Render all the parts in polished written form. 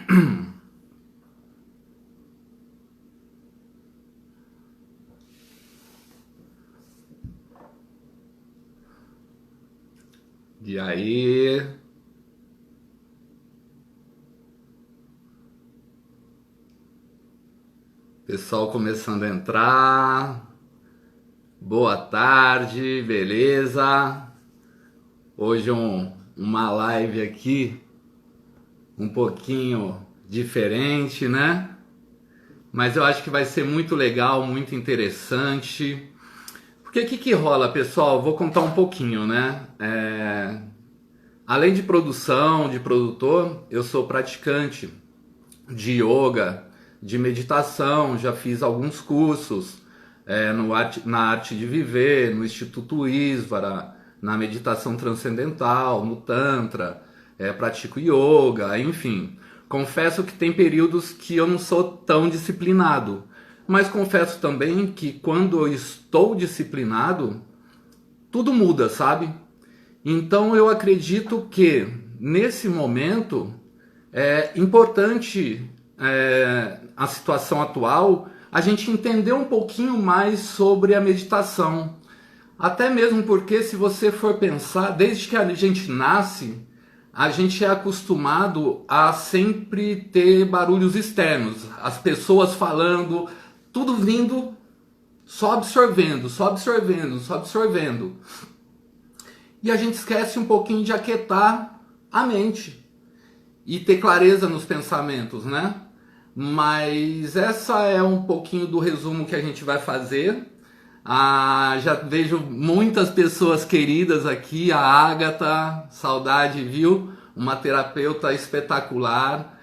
E aí, pessoal começando a entrar. Boa tarde, beleza? Hoje uma live aqui um pouquinho diferente, né? Mas eu acho que vai ser muito legal, muito interessante. Porque o que rola, pessoal? Vou contar um pouquinho, né? Além de produção, de produtor, eu sou praticante de yoga, de meditação, já fiz alguns cursos na Arte de Viver, no Instituto Isvara, na meditação transcendental, no Tantra, pratico yoga, enfim. Confesso que tem períodos que eu não sou tão disciplinado, mas confesso também que quando eu estou disciplinado, tudo muda, sabe? Então eu acredito que nesse momento é importante a situação atual a gente entender um pouquinho mais sobre a meditação. Até mesmo porque se você for pensar, desde que a gente nasce, a gente é acostumado a sempre ter barulhos externos, as pessoas falando, tudo vindo, só absorvendo, só absorvendo, só absorvendo. E a gente esquece um pouquinho de aquietar a mente e ter clareza nos pensamentos, né? Mas essa é um pouquinho do resumo que a gente vai fazer. Já vejo muitas pessoas queridas aqui, a Ágata, saudade, viu? Uma terapeuta espetacular.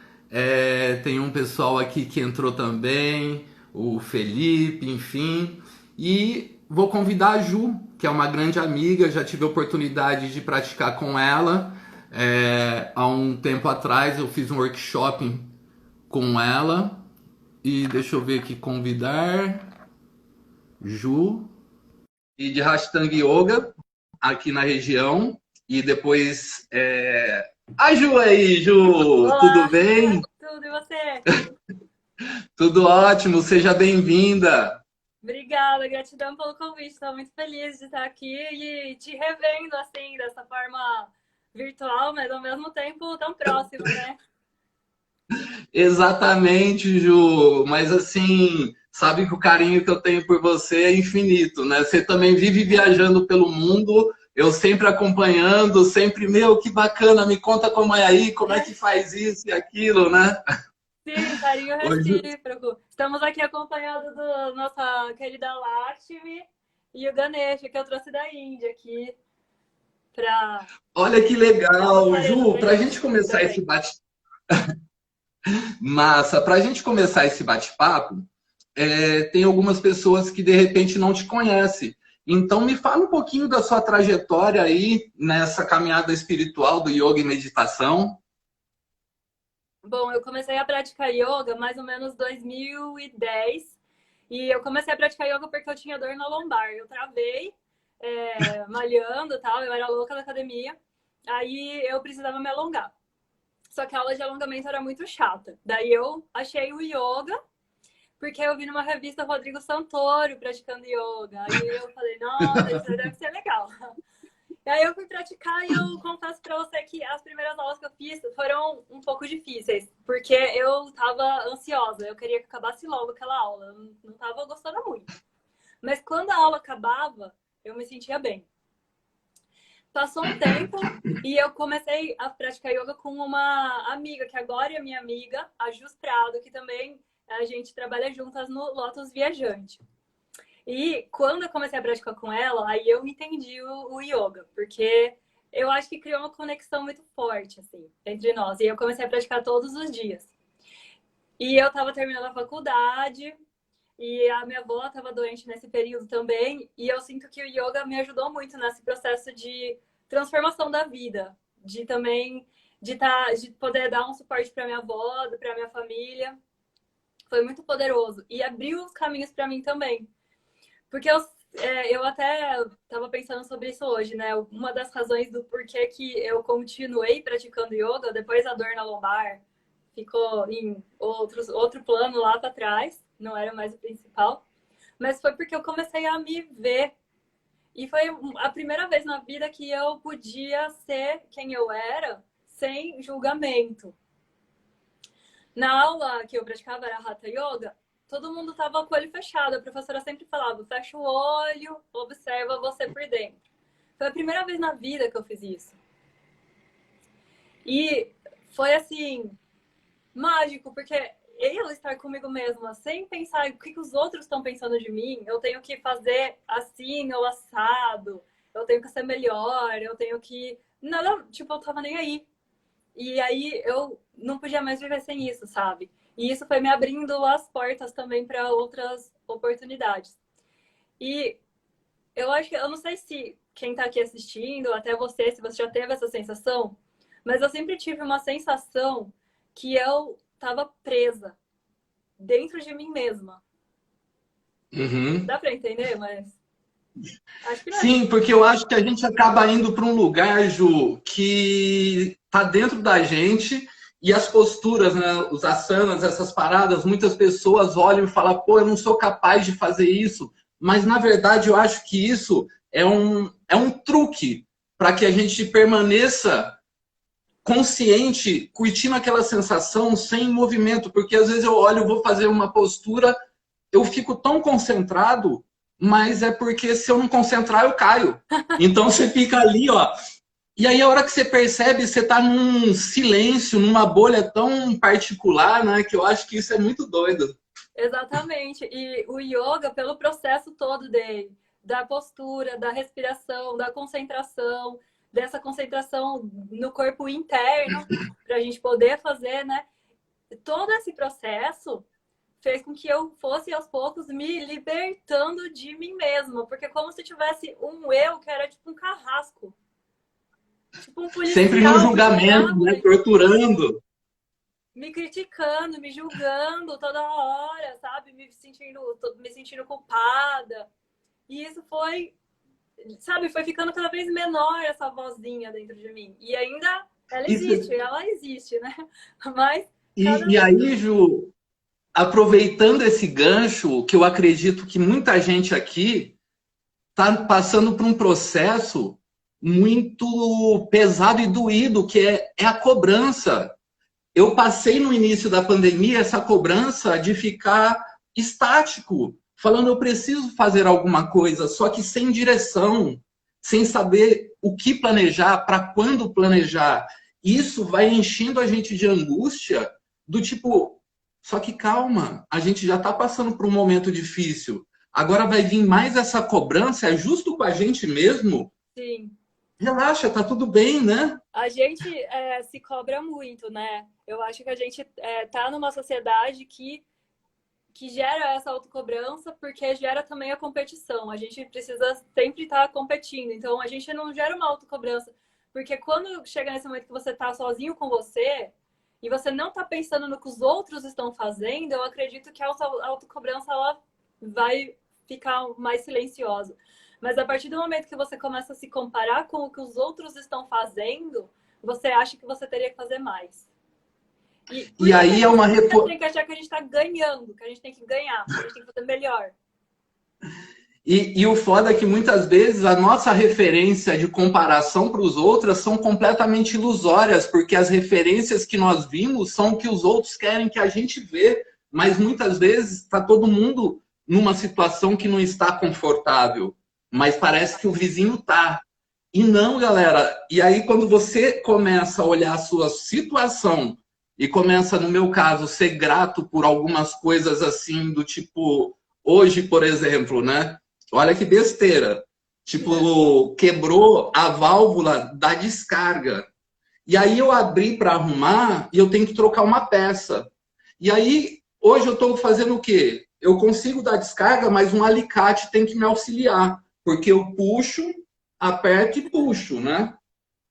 Tem um pessoal aqui que entrou também, o Felipe, enfim. E vou convidar a Ju, que é uma grande amiga, já tive a oportunidade de praticar com ela. Há um tempo atrás eu fiz um workshop com ela. E deixa eu ver aqui, convidar Ju. E de Hashtag Yoga aqui na região. E depois a Ju aí, Ju, tudo Olá, bem? tudo e você? Tudo ótimo, seja bem-vinda. Obrigada, gratidão pelo convite. Estou muito feliz de estar aqui e te revendo assim, dessa forma virtual, mas ao mesmo tempo tão próximo, né? Exatamente, Ju. Mas assim, sabe que o carinho que eu tenho por você é infinito, né? Você também vive viajando pelo mundo, eu sempre acompanhando, sempre, meu, que bacana, me conta como é aí, como é que faz isso e aquilo, né? Sim, carinho Hoje, recíproco. Estamos aqui acompanhados da nossa querida Lakshmi e o Ganesha, que eu trouxe da Índia aqui, para olha que dar uma legal, clareza Ju, para a para a gente gente começar esse também. bate massa, para a gente começar esse bate-papo, tem algumas pessoas que de repente não te conhecem. Então me fala um pouquinho da sua trajetória aí nessa caminhada espiritual do yoga e meditação. Bom, eu comecei a praticar yoga mais ou menos 2010. E eu comecei a praticar yoga porque eu tinha dor na lombar. Eu travei, malhando e tal, eu era louca da academia. Aí eu precisava me alongar. Só que a aula de alongamento era muito chata. Daí eu achei o yoga, porque eu vi numa revista o Rodrigo Santoro praticando yoga. Aí eu falei, nossa, isso deve ser legal. E aí eu fui praticar e eu confesso pra você que as primeiras aulas que eu fiz foram um pouco difíceis, porque eu tava ansiosa, eu queria que acabasse logo aquela aula, eu não tava gostando muito. Mas quando a aula acabava, eu me sentia bem. Passou um tempo e eu comecei a praticar yoga com uma amiga, que agora é minha amiga, a Jus Prado, que também a gente trabalha juntas no Lotus Viajante. E quando eu comecei a praticar com ela, aí eu entendi o yoga, porque eu acho que criou uma conexão muito forte, assim, entre nós. E eu comecei a praticar todos os dias. E eu tava terminando a faculdade, e a minha avó estava doente nesse período também, e eu sinto que o yoga me ajudou muito nesse processo de transformação da vida, de também de poder dar um suporte para minha avó, para minha família. Foi muito poderoso e abriu os caminhos para mim também. Porque eu até estava pensando sobre isso hoje, né? Uma das razões do porquê que eu continuei praticando yoga depois da dor na lombar ficou em outro plano lá para trás, não era mais o principal. Mas foi porque eu comecei a me ver. E foi a primeira vez na vida que eu podia ser quem eu era sem julgamento. Na aula que eu praticava era Hatha Yoga, todo mundo tava com o olho fechado. A professora sempre falava, fecha o olho, observa você por dentro. Foi a primeira vez na vida que eu fiz isso. E foi assim, mágico, porque eu estar comigo mesma, sem pensar o que os outros estão pensando de mim, eu tenho que fazer assim ou assado, eu tenho que ser melhor, eu tenho que... Nada, tipo, eu tava nem aí. E aí eu não podia mais viver sem isso, sabe? E isso foi me abrindo as portas também para outras oportunidades. E eu acho que, eu não sei se quem tá aqui assistindo, até você, se você já teve essa sensação, mas eu sempre tive uma sensação que eu tava presa dentro de mim mesma. Uhum. Dá para entender, mas acho que não é. Sim, porque eu acho que a gente acaba indo para um lugar, Ju, que tá dentro da gente e as posturas, né, os asanas, essas paradas, muitas pessoas olham e falam, pô, eu não sou capaz de fazer isso. Mas, na verdade, eu acho que isso é um truque para que a gente permaneça consciente, curtindo aquela sensação sem movimento. Porque, às vezes, eu olho, vou fazer uma postura, eu fico tão concentrado, mas é porque se eu não concentrar, eu caio. Então você fica ali, ó. E aí a hora que você percebe, você tá num silêncio, numa bolha tão particular, né? Que eu acho que isso é muito doido. Exatamente. E o yoga, pelo processo todo dele, da postura, da respiração, da concentração, dessa concentração no corpo interno, para a gente poder fazer, né? Todo esse processo fez com que eu fosse aos poucos me libertando de mim mesma, porque como se tivesse um eu que era tipo um carrasco, tipo um Sempre no policial que julgamento, chegava né? Torturando. me criticando, me julgando toda hora, sabe? Me sentindo culpada. E isso foi, sabe, foi ficando cada vez menor essa vozinha dentro de mim. E ainda Isso, ela existe, né? Mas cada e vez aí, Ju, aproveitando esse gancho, que eu acredito que muita gente aqui está passando por um processo muito pesado e doído, que é a cobrança. Eu passei no início da pandemia essa cobrança de ficar estático, falando eu preciso fazer alguma coisa, só que sem direção, sem saber o que planejar, para quando planejar. Isso vai enchendo a gente de angústia, do tipo, só que calma, a gente já está passando por um momento difícil. Agora vai vir mais essa cobrança, é justo com a gente mesmo? sim. Relaxa, tá tudo bem, né? A gente se cobra muito, né? Eu acho que a gente tá numa sociedade que gera essa autocobrança, porque gera também a competição. A gente precisa sempre estar competindo. Então, a gente não gera uma autocobrança. Porque quando chega nesse momento que você está sozinho com você e você não está pensando no que os outros estão fazendo, eu acredito que a autocobrança ela vai ficar mais silenciosa. Mas a partir do momento que você começa a se comparar com o que os outros estão fazendo, você acha que você teria que fazer mais. E por E isso que a aí é uma gente sempre tem que achar que a gente está ganhando, que a gente tem que ganhar, que a gente tem que fazer melhor. E o foda é que muitas vezes a nossa referência de comparação para os outros são completamente ilusórias, porque as referências que nós vimos são o que os outros querem que a gente vê, mas muitas vezes está todo mundo numa situação que não está confortável, mas parece que o vizinho tá. E não, galera. E aí quando você começa a olhar a sua situação e começa, no meu caso, ser grato por algumas coisas assim do tipo, hoje, por exemplo, né? Olha que besteira. Tipo, quebrou a válvula da descarga. E aí eu abri para arrumar e eu tenho que trocar uma peça. E aí, hoje eu estou fazendo o quê? Eu consigo dar descarga, mas um alicate tem que me auxiliar. Porque eu puxo, aperto e puxo, né?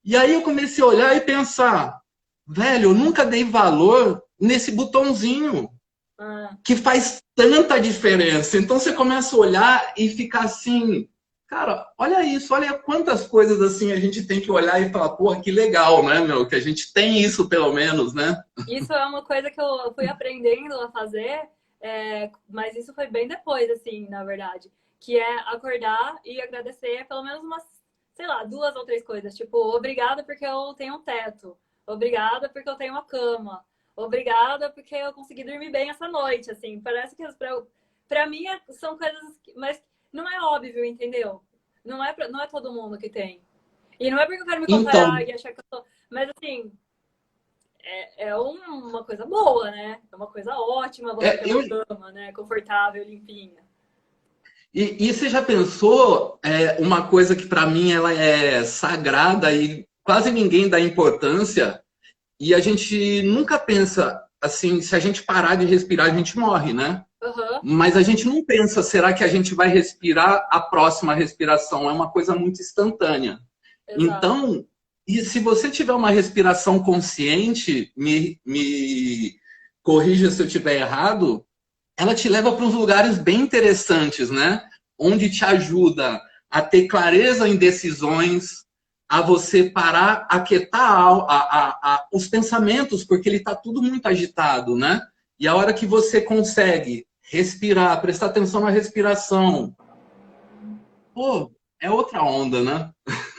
E aí eu comecei a olhar e pensar, velho, eu nunca dei valor nesse botãozinho Ah, que faz tanta diferença. Então você começa a olhar e ficar assim, Cara, olha isso, olha quantas coisas assim a gente tem que olhar e falar, porra, que legal, né, meu? Que a gente tem isso pelo menos, né? Isso é uma coisa que eu fui aprendendo a fazer, mas isso foi bem depois, assim, na verdade. Que é acordar e agradecer pelo menos umas, sei lá, 2 ou 3 coisas. Tipo, obrigada porque eu tenho um teto. Obrigada porque eu tenho uma cama. Obrigada porque eu consegui dormir bem essa noite, assim. Parece que pra mim são coisas, mas não é óbvio, entendeu? Não é todo mundo que tem. E não é porque eu quero me Então, comparar e achar que eu tô. Mas assim, é uma coisa boa, né? É uma coisa ótima você ter eu, uma cama, né? Confortável, limpinha. e você já pensou uma coisa que para mim ela é sagrada e quase ninguém dá importância e a gente nunca pensa assim, se a gente parar de respirar, a gente morre, né? Aham, Mas a gente não pensa, será que a gente vai respirar a próxima respiração? É uma coisa muito instantânea. exato. Então, e se você tiver uma respiração consciente, me corrija se eu estiver errado, ela te leva para uns lugares bem interessantes, né? Onde te ajuda a ter clareza em decisões, a você parar, aquietar os pensamentos, porque ele está tudo muito agitado, né? E a hora que você consegue respirar, prestar atenção na respiração, pô, é outra onda, né?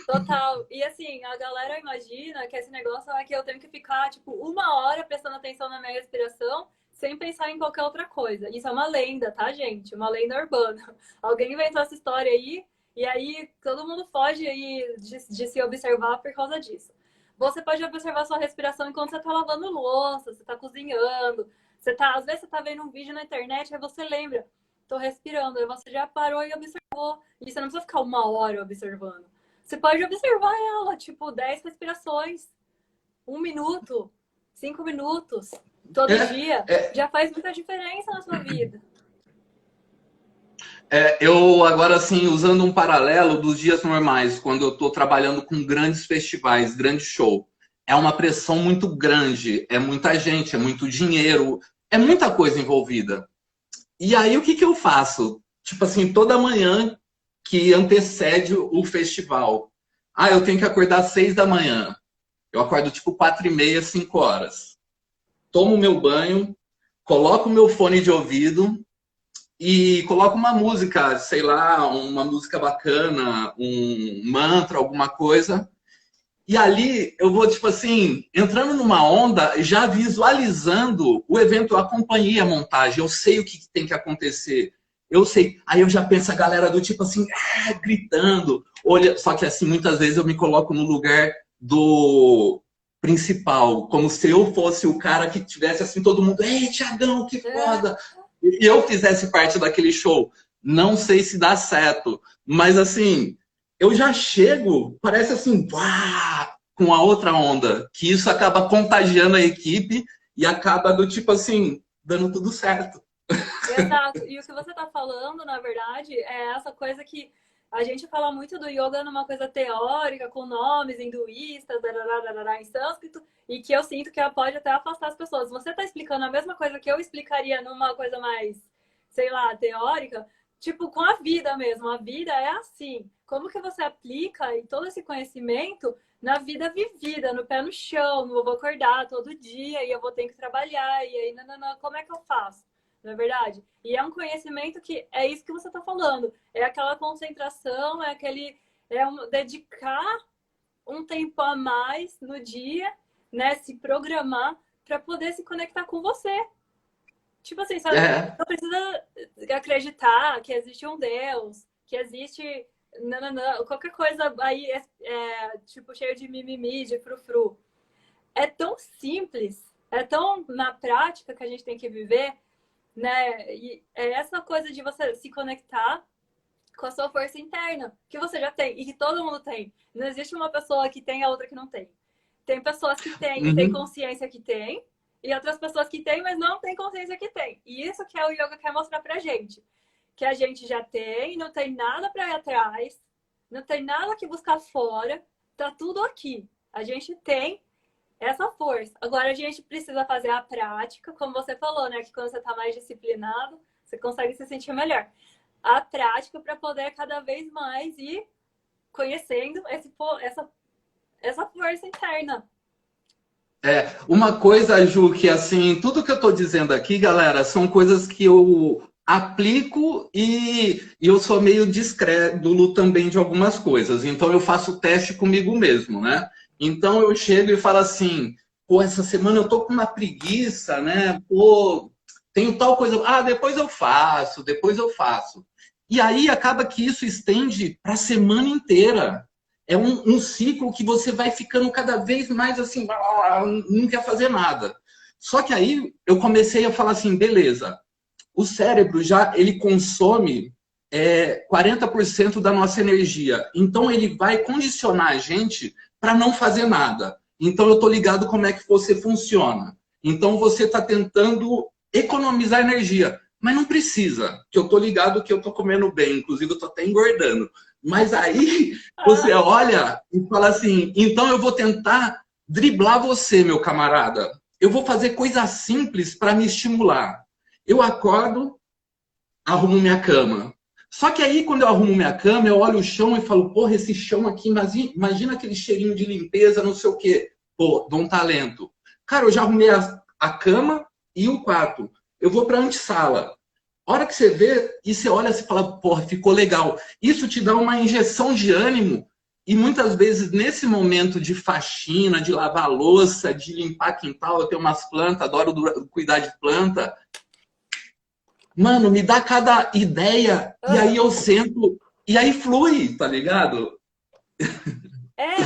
Total. E assim, a galera imagina que esse negócio é que eu tenho que ficar, tipo, 1 hora prestando atenção na minha respiração sem pensar em qualquer outra coisa. Isso é uma lenda, tá, gente? Uma lenda urbana. Alguém inventou essa história aí, e aí todo mundo foge aí de se observar por causa disso. Você pode observar sua respiração enquanto você tá lavando louça, você tá cozinhando, às vezes você tá vendo um vídeo na internet, aí você lembra, tô respirando, aí você já parou e observou. E você não precisa ficar 1 hora observando. Você pode observar ela, tipo, 10 respirações, 1 minuto, 5 minutos, todo dia. É, Já faz muita diferença na sua vida. eu agora assim, usando um paralelo dos dias normais, quando eu estou trabalhando com grandes festivais, grande show, é uma pressão muito grande, é muita gente, é muito dinheiro, é muita coisa envolvida. E aí o que eu faço? Tipo assim, toda manhã que antecede o festival. Ah, eu tenho que acordar às 6 da manhã. Eu acordo tipo 4h30, 5 horas. Tomo meu banho, coloco meu fone de ouvido e coloco uma música, sei lá, uma música bacana, um mantra, alguma coisa. E ali eu vou, tipo assim, entrando numa onda, já visualizando o evento, eu acompanhei a montagem, eu sei o que tem que acontecer. Eu sei. Aí eu já penso a galera do tipo assim, gritando. Olha, só que assim, muitas vezes eu me coloco no lugar do principal, como se eu fosse o cara que tivesse assim, todo mundo, ei, Tiagão, que É, foda! E eu fizesse parte daquele show. Não sei se dá certo, mas assim, eu já chego, parece assim, com a outra onda, que isso acaba contagiando a equipe e acaba do tipo assim, dando tudo certo. exato. E o que você está falando, na verdade, é essa coisa que a gente fala muito do yoga numa coisa teórica, com nomes hinduístas, darará, em sânscrito, e que eu sinto que ela pode até afastar as pessoas. Você está explicando a mesma coisa que eu explicaria numa coisa mais, sei lá, teórica, tipo com a vida mesmo. A vida é assim. Como que você aplica e todo esse conhecimento na vida vivida, no pé no chão, eu vou acordar todo dia e eu vou ter que trabalhar, e aí, não, como é que eu faço? Não é verdade? E é um conhecimento que é isso que você está falando. É aquela concentração, é aquele. Dedicar um tempo a mais no dia, né? Se programar para poder se conectar com você. Tipo assim, sabe? É, Não precisa acreditar que existe um Deus, que existe. Não, qualquer coisa aí tipo cheio de mimimi, de frufru. É tão simples, é tão na prática que a gente tem que viver, né? E é essa coisa de você se conectar com a sua força interna, que você já tem e que todo mundo tem. Não existe uma pessoa que tem e a outra que não tem. Tem pessoas que têm e têm uhum, consciência que tem, e outras pessoas que têm, mas não têm consciência que tem. E isso que é o yoga quer mostrar pra gente. Que a gente já tem, não tem nada para ir atrás, não tem nada que buscar fora, tá tudo aqui. A gente tem essa força. Agora a gente precisa fazer a prática, como você falou, né? Que quando você tá mais disciplinado, você consegue se sentir melhor. a prática para poder cada vez mais ir conhecendo essa força interna. Uma coisa, Ju, que assim, tudo que eu estou dizendo aqui, galera, são coisas que eu aplico e eu sou meio descrédulo também de algumas coisas. Então eu faço teste comigo mesmo, né? Então eu chego e falo assim, pô, essa semana eu tô com uma preguiça, né? Pô, tenho tal coisa. Ah, depois eu faço, depois eu faço. E aí acaba que isso estende para a semana inteira. É um ciclo que você vai ficando cada vez mais assim, não quer fazer nada. Só que aí eu comecei a falar assim, beleza, o cérebro já ele consome 40% da nossa energia. Então ele vai condicionar a gente para não fazer nada. Então eu estou ligado como é que você funciona. Então você está tentando economizar energia. Mas não precisa, que eu estou ligado que eu estou comendo bem, inclusive eu estou até engordando. Mas aí você olha e fala assim, então eu vou tentar driblar você, meu camarada. Eu vou fazer coisas simples para me estimular. Eu acordo, arrumo minha cama. Só que aí, quando eu arrumo minha cama, eu olho o chão e falo, porra, esse chão aqui, imagina aquele cheirinho de limpeza, não sei o quê. Pô, dou um talento. Cara, eu já arrumei a cama e o quarto. Eu vou para a antessala. A hora que você vê e você olha e fala, porra, ficou legal. Isso te dá uma injeção de ânimo e muitas vezes nesse momento de faxina, de lavar louça, de limpar quintal, eu tenho umas plantas, adoro cuidar de planta. Mano, me dá cada ideia e aí eu sento e aí flui, tá ligado?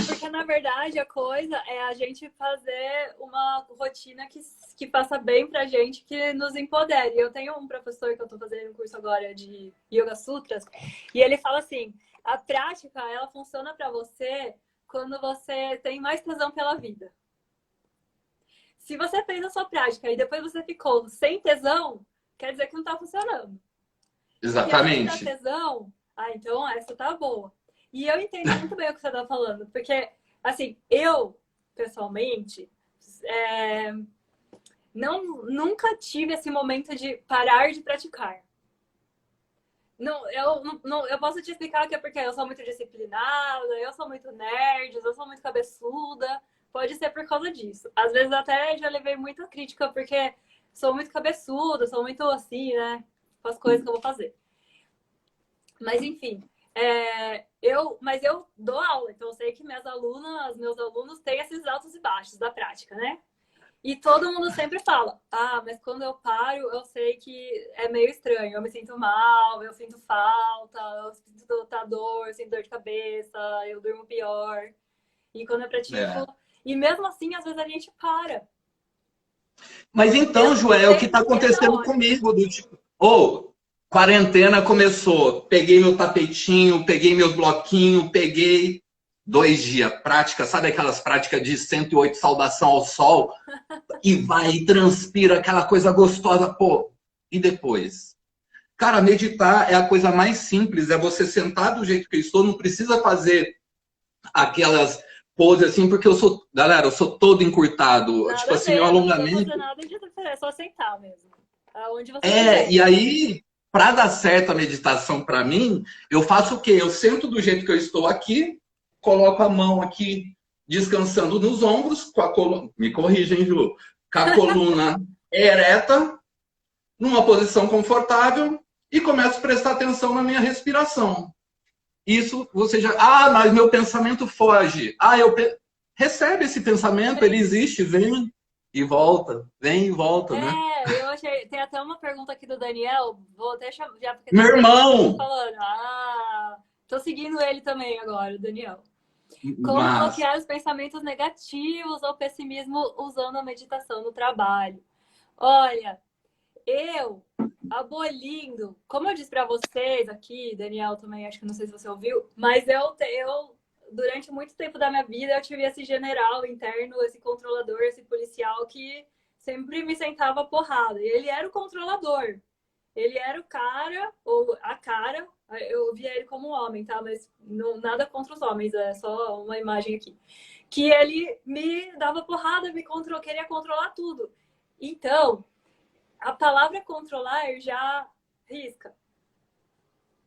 Porque na verdade a coisa é a gente fazer uma rotina que faça bem pra gente, que nos empodere. Eu tenho um professor que eu tô fazendo um curso agora de Yoga Sutras, e ele fala assim, a prática, ela funciona pra você quando você tem mais tesão pela vida. Se você fez a sua prática e depois você ficou sem tesão, quer dizer que não tá funcionando. Se ela te dá Exatamente. tesão, então essa tá boa. E eu entendo muito bem o que você tá falando, porque, assim, eu, pessoalmente, nunca tive esse momento de parar de praticar. Eu posso te explicar que é porque eu sou muito disciplinada, eu sou muito nerd, eu sou muito cabeçuda. Pode ser por causa disso. Às vezes até já levei muita crítica, porque sou muito cabeçuda, sou muito assim, né? Com as coisas que eu vou fazer. Mas, enfim, mas eu dou aula, então eu sei que meus alunos têm esses altos e baixos da prática, né? E todo mundo sempre fala, mas quando eu paro, eu sei que é meio estranho, eu me sinto mal, eu sinto falta, eu sinto dor, eu sinto dor de cabeça, eu durmo pior. E quando eu pratico... E mesmo assim, às vezes a gente para. Mas então, Joé, é o que está acontecendo comigo, do tipo, quarentena começou, peguei meu tapetinho, peguei meus bloquinhos, peguei 2 dias, prática, sabe aquelas práticas de 108 saudação ao sol? E vai, e transpira, aquela coisa gostosa, pô. E depois? Cara, meditar é a coisa mais simples, é você sentar do jeito que eu estou, não precisa fazer aquelas poses assim, porque galera, eu sou todo encurtado. Nada tipo assim, ver, meu não precisa alongamento... fazer nada de diferente, é só sentar mesmo. Aonde você quiser. E aí, para dar certo a meditação para mim, eu faço o quê? Eu sento do jeito que eu estou aqui, coloco a mão aqui descansando nos ombros, com a coluna, me corrigem, Ju, com a coluna ereta, numa posição confortável e começo a prestar atenção na minha respiração. Isso você já... mas meu pensamento foge. Recebe esse pensamento, ele existe, vem e volta, né? Eu achei. Tem até uma pergunta aqui do Daniel. Vou até chamar. Já porque Meu irmão! falando. Tô seguindo ele também agora, o Daniel. Como Mas... bloquear os pensamentos negativos ou pessimismo usando a meditação no trabalho? Olha, eu abolindo, como eu disse para vocês aqui, Daniel também, acho que não sei se você ouviu, mas eu durante muito tempo da minha vida eu tive esse general interno, esse controlador, esse policial que sempre me sentava porrada. E ele era o controlador. Ele era o cara, ou a cara, eu via ele como um homem, tá? Mas nada contra os homens, é só uma imagem aqui. Que ele me dava porrada, queria controlar tudo. Então, a palavra controlar já risca.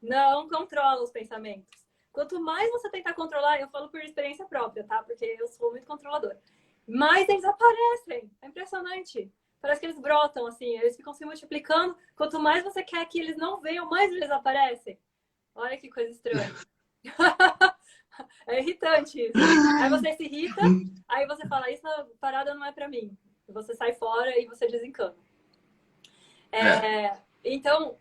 não controla os pensamentos. Quanto mais você tentar controlar, eu falo por experiência própria, tá? Porque eu sou muito controladora. Mais eles aparecem. É impressionante. Parece que eles brotam, assim, eles ficam se multiplicando. Quanto mais você quer que eles não venham, mais eles aparecem. Olha que coisa estranha. É irritante isso. Aí você se irrita, aí você fala, isso parada não é pra mim. Você sai fora e você desencana. Então,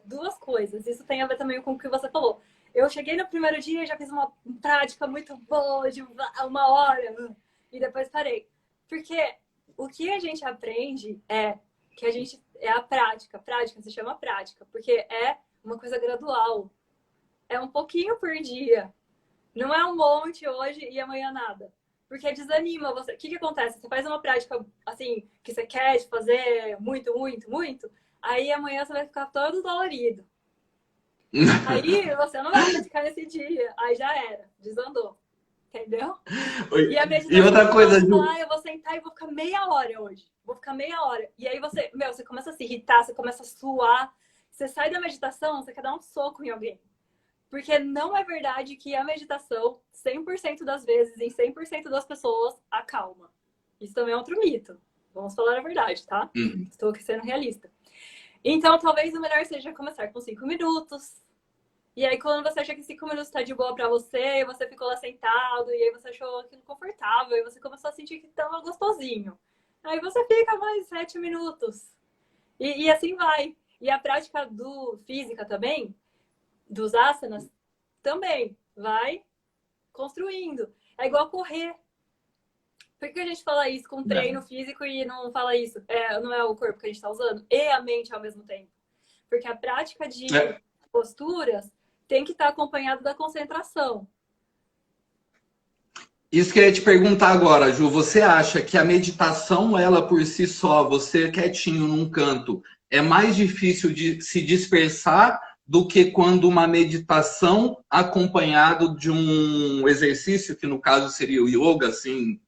duas coisas. Isso tem a ver também com o que você falou. Eu cheguei no primeiro dia e já fiz uma prática muito boa, de 1 hora, e depois parei. Porque o que a gente aprende é que a gente é a prática. Prática se chama prática, porque é uma coisa gradual. É um pouquinho por dia. Não é um monte hoje e amanhã nada. Porque desanima você. O que acontece? Você faz uma prática assim, que você quer fazer muito, muito, muito, aí amanhã você vai ficar todo dolorido. Aí você não vai praticar nesse dia. Aí já era. Desandou. Entendeu? E a meditação, E outra coisa, você Ju, fala, eu vou sentar e vou ficar meia hora hoje. Vou ficar meia hora. E aí você começa a se irritar, você começa a suar. Você sai da meditação, você quer dar um soco em alguém. Porque não é verdade que a meditação, 100% das vezes, em 100% das pessoas, acalma. Isso também é outro mito. Vamos falar a verdade, tá? Estou aqui sendo realista. Então, talvez o melhor seja começar com 5 minutos. E aí, quando você acha que 5 minutos tá de boa pra você, você ficou lá sentado, e aí você achou aquilo confortável, e você começou a sentir que tava gostosinho. Aí você fica mais 7 minutos. E assim vai. E a prática do física também, dos asanas, também vai construindo. É igual correr. Por que a gente fala isso com treino físico e não fala isso? Não é o corpo que a gente está usando? E a mente ao mesmo tempo. Porque a prática de posturas tem que estar acompanhada da concentração. isso que eu ia te perguntar agora, Ju. Você acha que a meditação, ela por si só, você quietinho num canto, é mais difícil de se dispersar do que quando uma meditação acompanhado de um exercício, que no caso seria o yoga, assim,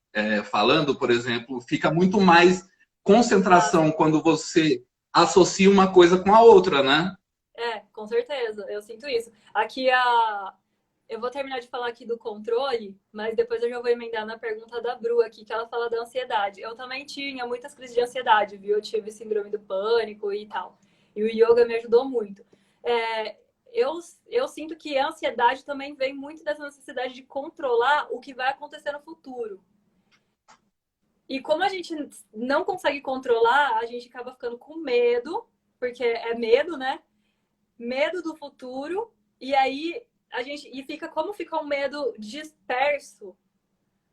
falando, por exemplo, fica muito mais concentração quando você associa uma coisa com a outra, né? Com certeza, eu sinto isso. Aqui eu vou terminar de falar aqui do controle, mas depois eu já vou emendar na pergunta da Bru aqui, que ela fala da ansiedade. Eu também tinha muitas crises de ansiedade, viu? Eu tive síndrome do pânico e tal. E o yoga me ajudou muito. Eu sinto que a ansiedade também vem muito dessa necessidade de controlar o que vai acontecer no futuro. E como a gente não consegue controlar, a gente acaba ficando com medo, porque é medo, né? Medo do futuro, e aí como fica um medo disperso,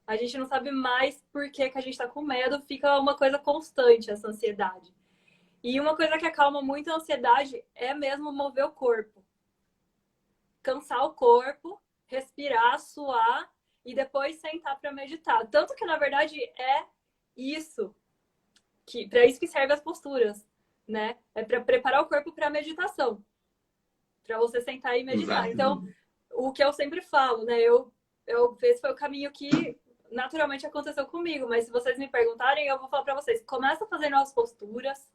a gente não sabe mais por que a gente tá com medo, fica uma coisa constante essa ansiedade. E uma coisa que acalma muito a ansiedade é mesmo mover o corpo. Cansar o corpo, respirar, suar e depois sentar para meditar. Tanto que, na verdade, é isso. Para isso que servem as posturas, né? É para preparar o corpo para a meditação. Para você sentar e meditar. Então, o que eu sempre falo, né? Esse foi o caminho que naturalmente aconteceu comigo. Mas se vocês me perguntarem, eu vou falar para vocês. Começa fazendo as posturas.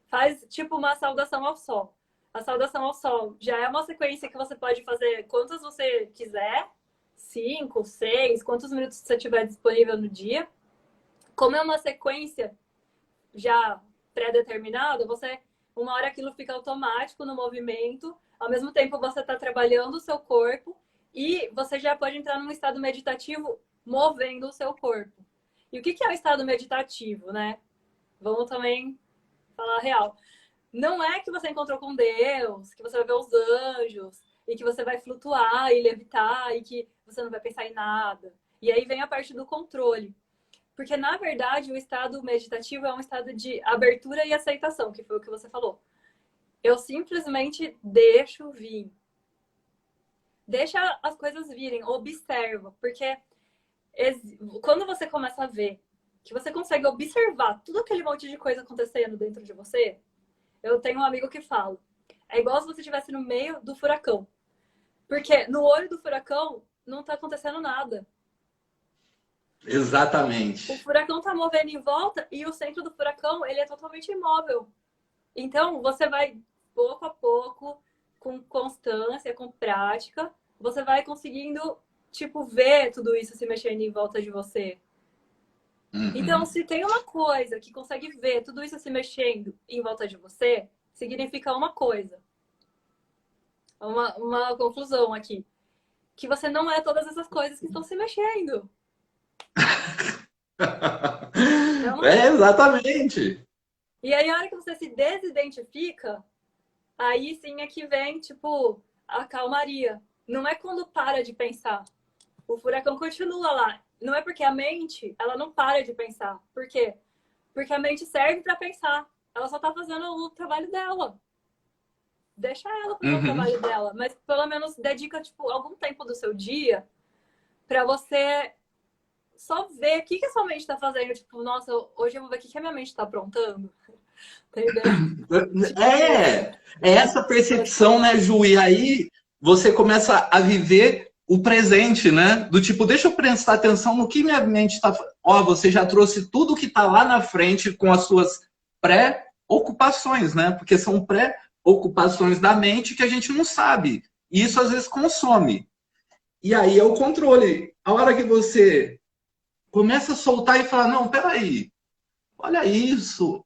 Faz tipo uma saudação ao sol. A saudação ao sol já é uma sequência que você pode fazer quantas você quiser. 5, 6, quantos minutos você tiver disponível no dia. Como é uma sequência já pré-determinada, uma hora aquilo fica automático no movimento. Ao mesmo tempo, você está trabalhando o seu corpo e você já pode entrar num estado meditativo movendo o seu corpo. E o que é o estado meditativo, né? Vamos também falar a real. Não é que você encontrou com Deus, que você vai ver os anjos, e que você vai flutuar e levitar, e que você não vai pensar em nada. E aí vem a parte do controle. Porque, na verdade, o estado meditativo é um estado de abertura e aceitação, que foi o que você falou. Eu simplesmente deixo vir. Deixa as coisas virem, observa. Porque quando você começa a ver que você consegue observar tudo aquele monte de coisa acontecendo dentro de você, eu tenho um amigo que fala, é igual se você estivesse no meio do furacão. Porque no olho do furacão não tá acontecendo nada. Exatamente. O furacão tá movendo em volta e o centro do furacão, ele é totalmente imóvel. Então, você vai pouco a pouco com constância, com prática, você vai conseguindo, tipo, ver tudo isso se mexendo em volta de você. Então, se tem uma coisa que consegue ver tudo isso se mexendo em volta de você, significa uma coisa. Uma conclusão aqui. Que você não é todas essas coisas que estão se mexendo. Não é? Exatamente. E aí, a hora que você se desidentifica, aí sim é que vem, tipo, a calmaria. Não é quando para de pensar. O furacão continua lá. Não é porque a mente, ela não para de pensar. Por quê? Porque a mente serve para pensar. Ela só tá fazendo o trabalho dela. Deixa ela fazer o trabalho dela. Mas pelo menos dedica, tipo, algum tempo do seu dia para você só ver o que a sua mente tá fazendo. Tipo, nossa, hoje eu vou ver o que a minha mente tá aprontando. Entendeu? É essa percepção, né, Ju? E aí você começa a viver o presente, né? Do tipo, deixa eu prestar atenção no que minha mente está... Ó, você já trouxe tudo que está lá na frente com as suas pré-ocupações, né? Porque são pré-ocupações da mente que a gente não sabe. E isso às vezes consome. E aí é o controle. A hora que você começa a soltar e falar, não, peraí, olha isso.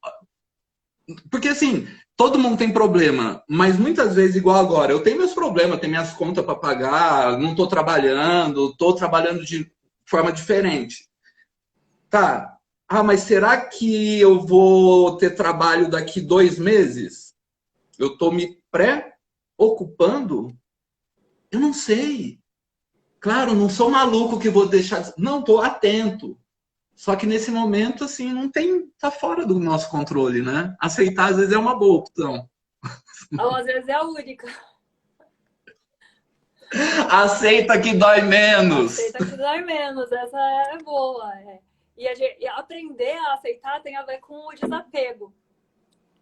Porque assim, todo mundo tem problema, mas muitas vezes, igual agora, eu tenho meus problemas, tenho minhas contas para pagar, não estou trabalhando de forma diferente. Tá, mas será que eu vou ter trabalho daqui 2 meses? Eu estou me pré-ocupando? Eu não sei. Claro, não sou maluco que vou deixar... Não, estou atento. Só que nesse momento, assim, não tem... Tá fora do nosso controle, né? Aceitar, às vezes, é uma boa opção. Ou às vezes é a única. Aceita que dói menos. Aceita que dói menos. Essa é boa. É. E aprender a aceitar tem a ver com o desapego,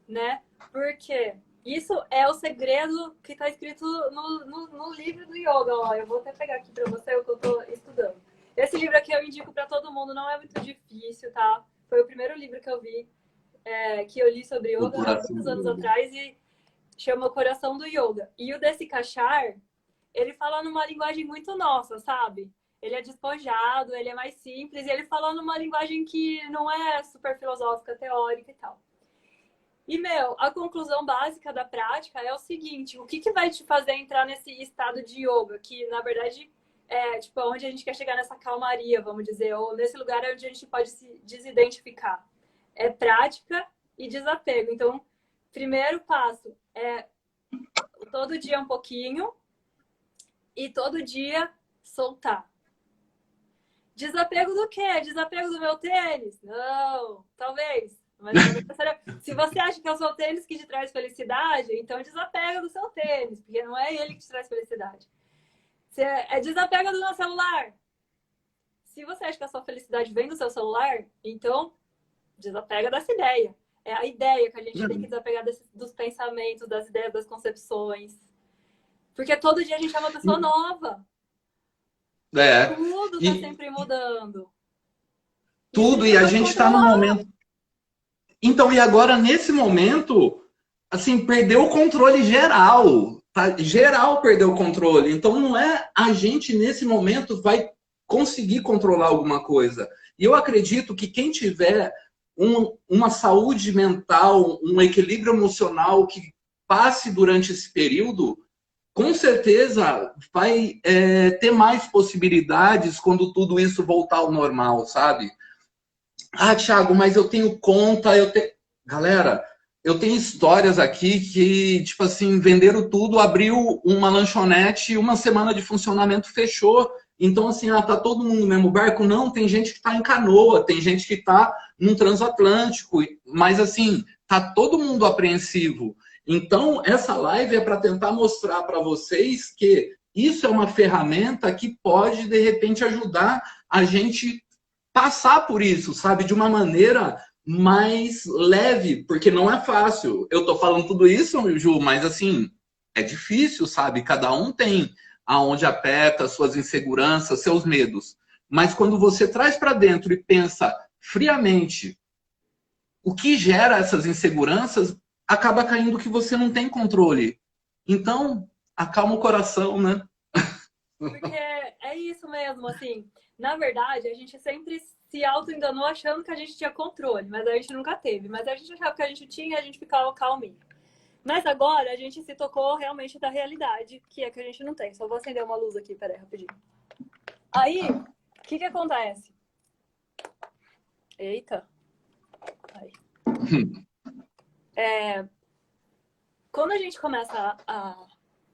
né? Porque isso é o segredo que está escrito no livro do yoga. Ó, eu vou até pegar aqui para você o que eu estou estudando. Esse livro aqui eu indico para todo mundo, não é muito difícil, tá? Foi o primeiro livro que eu vi, que eu li sobre yoga há muitos anos atrás e chama Coração do Yoga. E o desse Kachar, ele fala numa linguagem muito nossa, sabe? Ele é despojado, ele é mais simples, e ele fala numa linguagem que não é super filosófica, teórica e tal. E, a conclusão básica da prática é o seguinte, o que vai te fazer entrar nesse estado de yoga, que, na verdade, é tipo onde a gente quer chegar nessa calmaria, vamos dizer, ou nesse lugar onde a gente pode se desidentificar. É prática e desapego. Então, primeiro passo é todo dia um pouquinho e todo dia soltar. Desapego do quê? Desapego do meu tênis? Não, talvez. Mas se você acha que é o seu tênis que te traz felicidade, então desapega do seu tênis, porque não é ele que te traz felicidade. Desapega do meu celular. Se você acha que a sua felicidade vem do seu celular, então desapega dessa ideia. É a ideia que a gente tem que desapegar dos pensamentos, das ideias, das concepções. Porque todo dia a gente é uma pessoa nova. Tudo tá sempre mudando. Tudo, e a gente está num momento... Então, e agora, nesse momento, assim, perdeu o controle geral. Tá? Geral perdeu o controle. Então, não é a gente, nesse momento, vai conseguir controlar alguma coisa. E eu acredito que quem tiver uma saúde mental, um equilíbrio emocional que passe durante esse período, com certeza vai ter mais possibilidades quando tudo isso voltar ao normal, sabe? Ah, Thiago, mas eu tenho conta, Galera, eu tenho histórias aqui que, tipo assim, venderam tudo, abriu uma lanchonete, 1 semana de funcionamento fechou. Então, assim, tá todo mundo no mesmo barco? Não, tem gente que tá em canoa, tem gente que tá num transatlântico, mas, assim, tá todo mundo apreensivo. Então, essa live é para tentar mostrar para vocês que isso é uma ferramenta que pode, de repente, ajudar a gente passar por isso, sabe? De uma maneira mais leve, porque não é fácil. Eu tô falando tudo isso, Ju, mas assim, é difícil, sabe? Cada um tem aonde aperta, suas inseguranças, seus medos. Mas quando você traz para dentro e pensa friamente o que gera essas inseguranças, acaba caindo que você não tem controle. Então, acalma o coração, né? Porque é isso mesmo, assim. Na verdade, a gente sempre se auto-enganou achando que a gente tinha controle, mas a gente nunca teve. Mas a gente achava que a gente tinha e a gente ficava calminho. Mas agora a gente se tocou realmente da realidade, que é que a gente não tem. Só vou acender uma luz aqui, peraí, rapidinho. Aí, o que acontece? Eita. Aí. Quando a gente começa a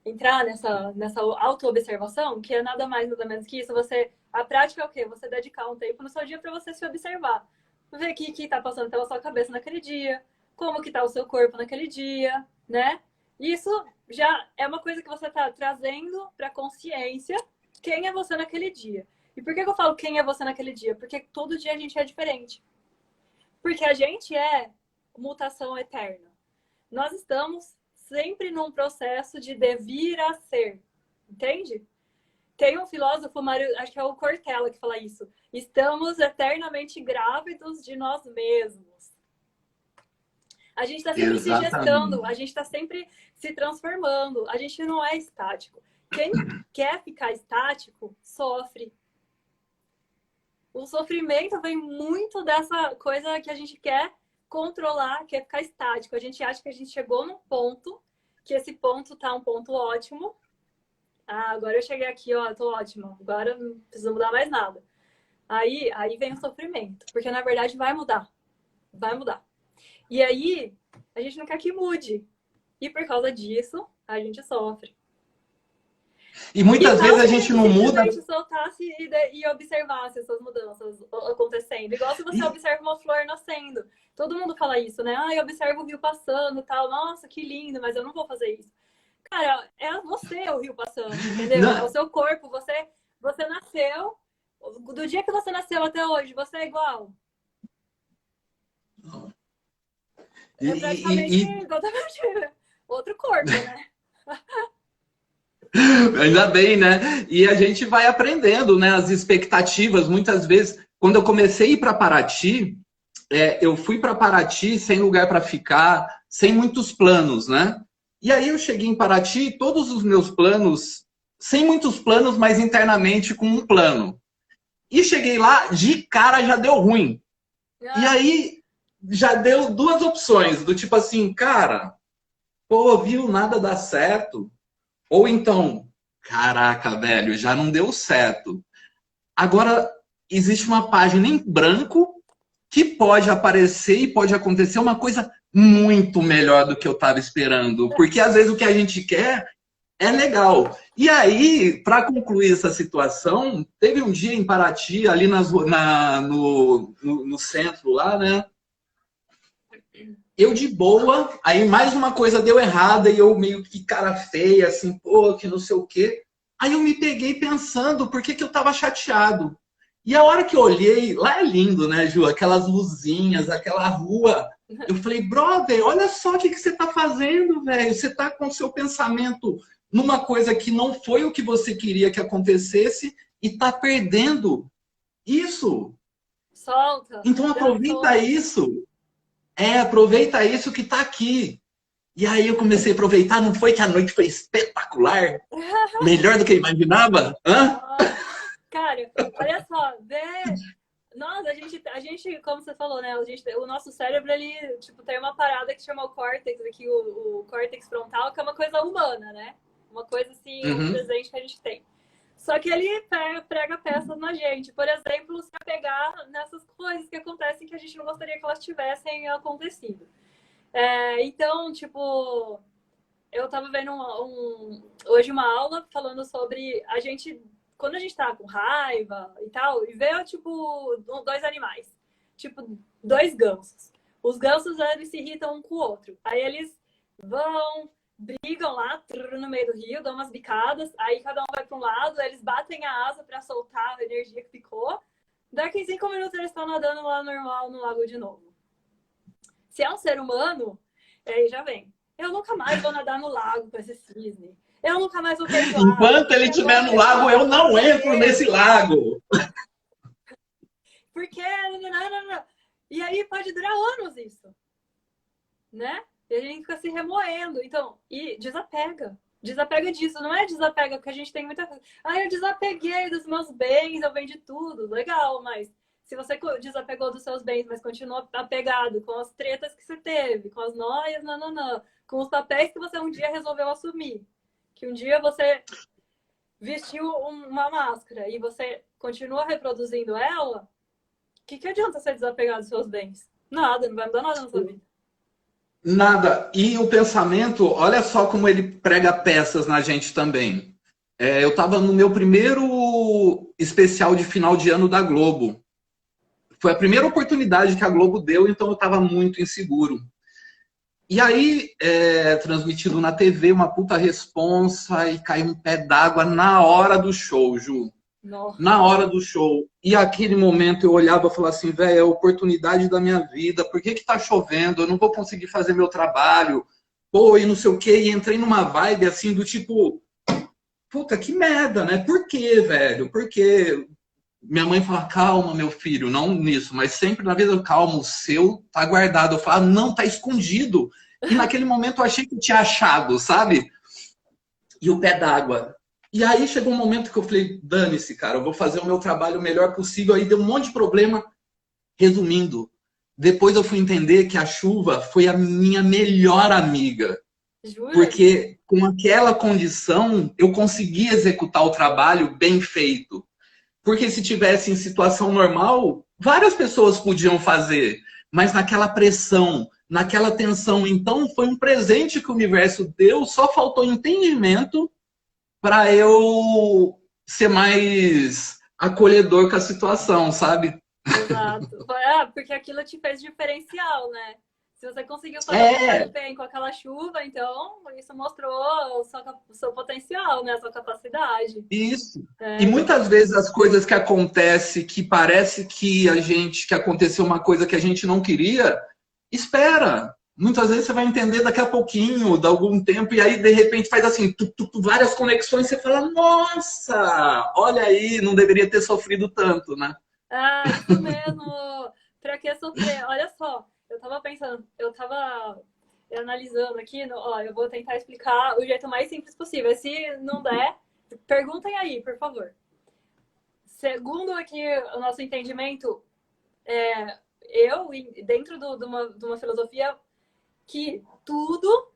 entrar nessa auto-observação, que é nada mais, nada menos que isso, a prática é o quê? Você dedicar um tempo no seu dia para você se observar. Ver o que tá passando pela sua cabeça naquele dia, como que tá o seu corpo naquele dia, né? Isso já é uma coisa que você tá trazendo para consciência quem é você naquele dia. E por que eu falo quem é você naquele dia? Porque todo dia a gente é diferente. Porque a gente é mutação eterna. Nós estamos sempre num processo de devir a ser. Entende? Tem um filósofo, acho que é o Cortella, que fala isso. Estamos eternamente grávidos de nós mesmos. A gente está sempre se gestando, a gente está sempre se transformando. A gente não é estático. Quem quer ficar estático, sofre. O sofrimento vem muito dessa coisa que a gente quer controlar, quer ficar estático. A gente acha que a gente chegou num ponto, que esse ponto tá um ponto ótimo. Ah, agora eu cheguei aqui, ó, tô ótima. Agora não preciso mudar mais nada. Aí vem o sofrimento, porque na verdade vai mudar. Vai mudar. E aí, a gente não quer que mude. E por causa disso, a gente sofre. E muitas vezes a gente não muda. Se a gente soltasse e observasse essas mudanças acontecendo. Igual se você observa uma flor nascendo. Todo mundo fala isso, né? Ah, eu observo o rio passando e tal. Nossa, que lindo, mas eu não vou fazer isso. Cara, é você o rio passando, entendeu? Não. É o seu corpo. Você nasceu. Do dia que você nasceu até hoje, você é igual. É praticamente outro corpo, né? Ainda bem, né? E a gente vai aprendendo, né? As expectativas, muitas vezes. Quando eu comecei a ir para Paraty, eu fui para Paraty sem lugar para ficar, sem muitos planos, né? E aí eu cheguei em Paraty, todos os meus planos, sem muitos planos, mas internamente com um plano. E cheguei lá, de cara já deu ruim. E aí já deu duas opções, do tipo assim, cara, pô, viu, nada dá certo. Ou então, caraca, velho, já não deu certo. Agora, existe uma página em branco que pode aparecer e pode acontecer uma coisa muito melhor do que eu estava esperando. Porque às vezes o que a gente quer é legal. E aí, para concluir essa situação, teve um dia em Paraty, ali no centro lá, né? Eu de boa, aí mais uma coisa deu errada e eu meio que cara feia, assim, pô, que não sei o quê. Aí eu me peguei pensando por que eu tava chateado. E a hora que eu olhei, lá é lindo, né, Ju? Aquelas luzinhas, aquela rua. Eu falei, brother, olha só o que você tá fazendo, velho. Você tá com o seu pensamento numa coisa que não foi o que você queria que acontecesse e tá perdendo isso. Solta. Então aproveita isso. Aproveita isso que tá aqui. E aí eu comecei a aproveitar, não foi que a noite foi espetacular? Melhor do que eu imaginava? Hã? Cara, olha só, nossa, a gente, como você falou, né? O nosso cérebro, ele, tipo, tem uma parada que chama o córtex aqui, o córtex frontal, que é uma coisa humana, né? Uma coisa, assim, um presente que a gente tem. Só que ele prega peças na gente. Por exemplo, se apegar nessas coisas que acontecem que a gente não gostaria que elas tivessem acontecido. Então, tipo, eu tava vendo hoje uma aula falando sobre a gente, quando a gente tá com raiva e tal, e vê, tipo, dois animais. Tipo, dois gansos. Os gansos, eles se irritam um com o outro. Aí eles brigam lá no meio do rio, dão umas bicadas, aí cada um vai para um lado, eles batem a asa para soltar a energia que ficou. Daqui 5 minutos eles estão nadando lá normal no lago de novo. Se é um ser humano, aí já vem. Eu nunca mais vou nadar no lago com esse cisne. Eu nunca mais vou perdoar. Enquanto ele estiver no lago, eu não entro nesse lago. Porque... E aí pode durar anos isso. Né? E a gente fica se remoendo. Então, e desapega. Desapega disso. Não é desapega, porque a gente tem muita coisa. Ah, eu desapeguei dos meus bens, eu vendi tudo. Legal, mas se você desapegou dos seus bens, mas continua apegado com as tretas que você teve, com as noias, nananã, com os papéis que você um dia resolveu assumir, que um dia você vestiu uma máscara e você continua reproduzindo ela, o que adianta você desapegar dos seus bens? Nada, não vai mudar nada na sua vida. Nada. E o pensamento, olha só como ele prega peças na gente também. Eu estava no meu primeiro especial de final de ano da Globo. Foi a primeira oportunidade que a Globo deu, então eu estava muito inseguro. E aí, transmitido na TV, uma puta responsa e caiu um pé d'água na hora do show, Ju. Nossa. Na hora do show. E aquele momento eu olhava e falava assim, velho, é a oportunidade da minha vida. Por que tá chovendo? Eu não vou conseguir fazer meu trabalho. Pô, e não sei o quê. E entrei numa vibe assim do tipo, puta, que merda, né? Por quê, velho? Por quê? Minha mãe fala, calma, meu filho, não nisso, mas sempre na vida, calma, o seu tá guardado. Eu falo, não, tá escondido. E naquele momento eu achei que eu tinha achado, sabe? E o pé d'água. E aí chegou um momento que eu falei, dane-se, cara, eu vou fazer o meu trabalho o melhor possível. Aí deu um monte de problema. Resumindo, depois eu fui entender que a chuva foi a minha melhor amiga. Jura? Porque com aquela condição eu consegui executar o trabalho bem feito. Porque se tivesse em situação normal, várias pessoas podiam fazer. Mas naquela pressão, naquela tensão. Então foi um presente que o universo deu, só faltou entendimento para eu ser mais acolhedor com a situação, sabe? Exato. Porque aquilo te fez diferencial, né? Se você conseguiu fazer bem com aquela chuva, então isso mostrou o seu potencial, né? A sua capacidade. Isso. E muitas vezes as coisas que acontecem, que parece que que aconteceu uma coisa que a gente não queria, espera. Muitas vezes você vai entender daqui a pouquinho, de algum tempo, e aí de repente faz assim, várias conexões, e você fala, nossa, olha aí, não deveria ter sofrido tanto, né? Ah, isso mesmo. Pra que sofrer? Olha só, eu tava pensando, eu tava analisando aqui, ó, eu vou tentar explicar o jeito mais simples possível. Se não der, perguntem aí, por favor. Segundo aqui o nosso entendimento, eu, dentro de uma filosofia, que tudo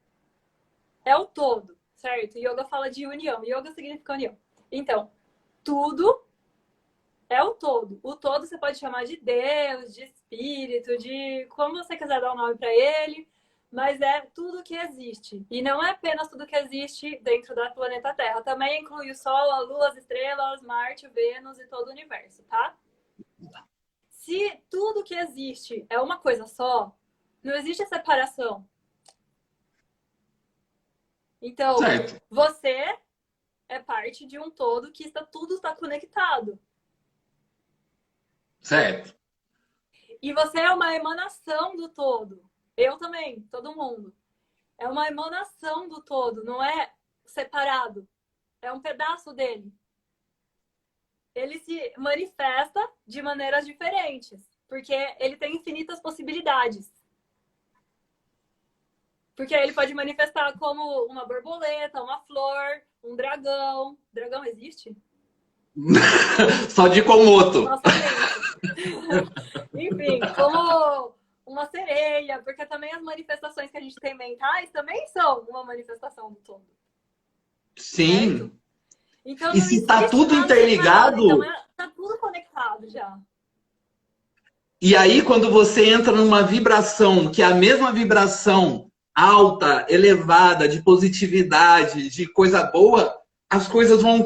é o todo, certo? Yoga fala de união. Yoga significa união. Então, tudo é o todo. O todo você pode chamar de Deus, de espírito, de como você quiser dar o nome para ele, mas é tudo que existe. E não é apenas tudo que existe dentro da planeta Terra. Também inclui o Sol, a Lua, as estrelas, Marte, Vênus e todo o universo, tá? Se tudo que existe é uma coisa só, não existe separação. Então, certo. Você é parte de um todo que tudo está conectado. Certo. E você é uma emanação do todo. Eu também, todo mundo. É uma emanação do todo, não é separado. É um pedaço dele. Ele se manifesta de maneiras diferentes, porque ele tem infinitas possibilidades. Porque ele pode manifestar como uma borboleta, uma flor, um dragão. Dragão existe? Só de Komodo. Enfim, como uma sereia, porque também as manifestações que a gente tem mentais também são uma manifestação do todo. Sim. Certo? Então, e se está tudo interligado... Então, está tudo conectado já. E aí, quando você entra numa vibração, que é a mesma vibração alta, elevada, de positividade, de coisa boa, as coisas vão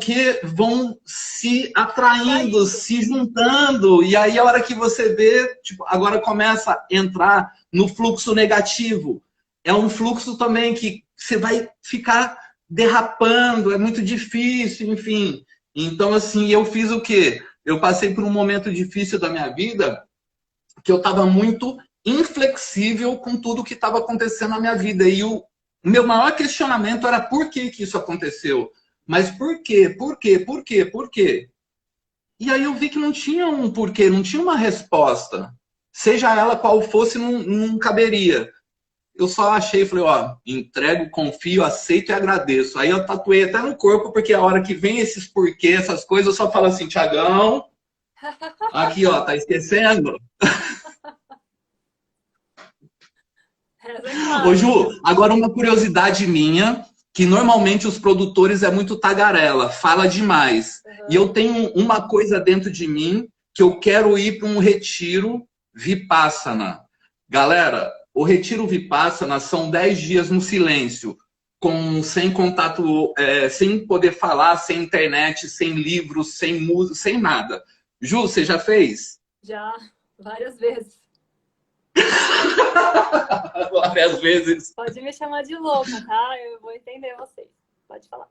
se atraindo, se juntando. E aí, a hora que você vê, tipo, agora começa a entrar no fluxo negativo. É um fluxo também que você vai ficar derrapando, é muito difícil, enfim. Então, assim, eu fiz o quê? Eu passei por um momento difícil da minha vida que eu estava muito inflexível com tudo que estava acontecendo na minha vida. E o meu maior questionamento era por que isso aconteceu? Mas por quê? Por quê? Por quê? Por quê? E aí eu vi que não tinha um porquê, não tinha uma resposta. Seja ela qual fosse, não caberia. eu só achei, falei, ó, entrego, confio, aceito e agradeço. Aí eu tatuei até no corpo, porque a hora que vem esses porquê, essas coisas, eu só falo assim, Tiagão, aqui, ó, tá esquecendo? Ô, Ju, agora uma curiosidade minha, que normalmente os produtores é muito tagarela, fala demais. E eu tenho uma coisa dentro de mim que eu quero ir para um retiro Vipassana. Galera, o retiro Vipassana são 10 dias no silêncio, sem contato, sem poder falar, sem internet, sem livros, sem música, sem nada. Ju, você já fez? Já, várias vezes. Várias vezes. Pode me chamar de louca, tá? Eu vou entender vocês. Pode falar.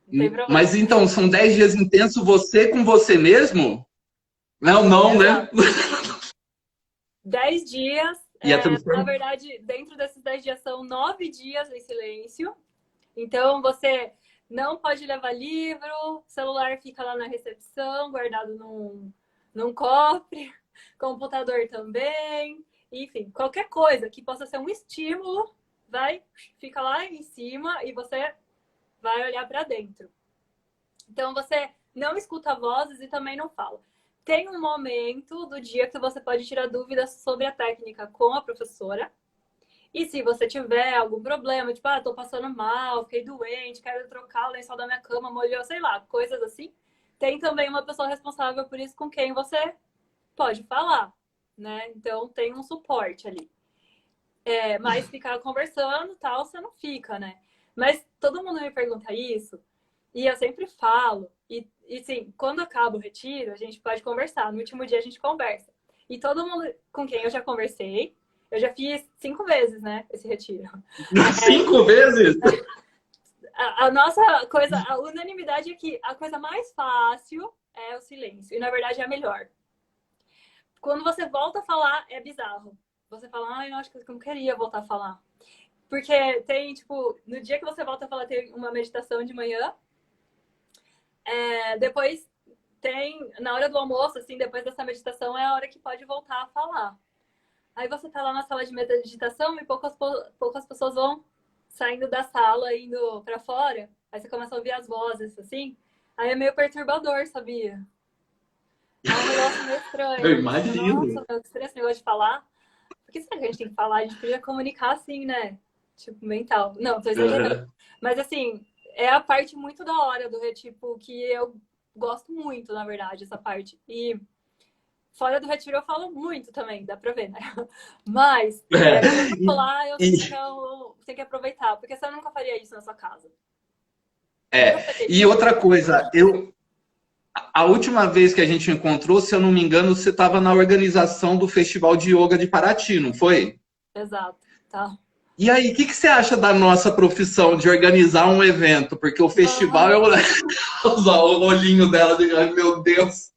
Não tem problema. Mas então, são 10 dias intensos você com você mesmo? Não, né? 10 dias. Na verdade, dentro desses 10 dias são 9 dias em silêncio. Então, você não pode levar livro, o celular fica lá na recepção, guardado num cofre, computador também. Enfim, qualquer coisa que possa ser um estímulo, fica lá em cima e você vai olhar para dentro. Então, você não escuta vozes e também não fala. Tem um momento do dia que você pode tirar dúvidas sobre a técnica com a professora. E se você tiver algum problema, tipo, tô passando mal, fiquei doente, quero trocar o lençol da minha cama, molhou, sei lá, coisas assim. Tem também uma pessoa responsável por isso com quem você pode falar, né? Então, tem um suporte ali. Mas ficar conversando, tal, você não fica, né? Mas todo mundo me pergunta isso, e eu sempre falo, e sim, quando acaba o retiro, a gente pode conversar. No último dia a gente conversa. E todo mundo com quem eu já conversei, eu já fiz 5 vezes, né, esse retiro. 5 vezes? A nossa coisa, a unanimidade é que a coisa mais fácil é o silêncio. E na verdade é a melhor. Quando você volta a falar, é bizarro. Você fala, eu acho que eu não queria voltar a falar. Porque tem, tipo, no dia que você volta a falar, tem uma meditação de manhã. Depois tem, na hora do almoço, assim, depois dessa meditação, é a hora que pode voltar a falar. Aí você tá lá na sala de meditação e poucas pessoas vão saindo da sala, indo pra fora. Aí você começa a ouvir as vozes, assim. Aí é meio perturbador, sabia? É um negócio meio estranho. Eu imagino. Nossa, meu estranho esse negócio de falar. Por que será que a gente tem que falar? A gente podia comunicar assim, né? Tipo, mental. Não, tô exagerando. Mas assim, é a parte muito da hora do retiro, que eu gosto muito, na verdade, essa parte. E fora do retiro eu falo muito também, dá pra ver, né? Mas, quando eu falar, eu tenho que aproveitar, porque você nunca faria isso na sua casa. E outra coisa, a última vez que a gente encontrou, se eu não me engano, você estava na organização do Festival de Yoga de Paraty, não foi? Exato, tá. E aí, o que você acha da nossa profissão de organizar um evento? Porque o festival é o olhinho dela, meu Deus.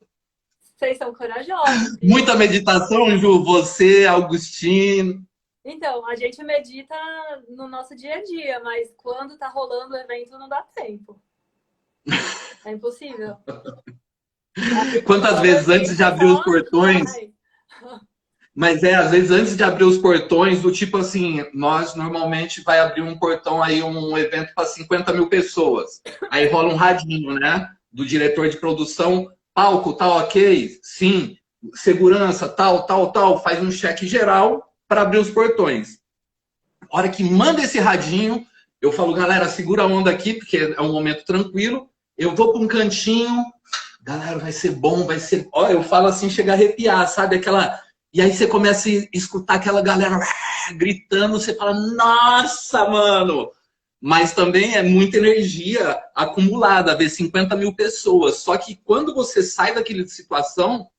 Vocês são corajosos. Muita meditação, Ju, você, Augustino. Então, a gente medita no nosso dia a dia, mas quando tá rolando o evento não dá tempo. É impossível. Quantas vezes antes de abrir os portões... Mas às vezes antes de abrir os portões, do tipo assim, nós normalmente vai abrir um portão aí, um evento para 50 mil pessoas. Aí rola um radinho, né? Do diretor de produção, palco, tá ok? Sim. Segurança, tal, faz um cheque geral para abrir os portões. A hora que manda esse radinho, eu falo, galera, segura a onda aqui, porque é um momento tranquilo. Eu vou para um cantinho, galera, vai ser bom, vai ser... Ó, eu falo assim, chega a arrepiar, sabe? Aquela... E aí você começa a escutar aquela galera gritando, você fala, nossa, mano! Mas também é muita energia acumulada, ver 50 mil pessoas. Só que quando você sai daquela situação,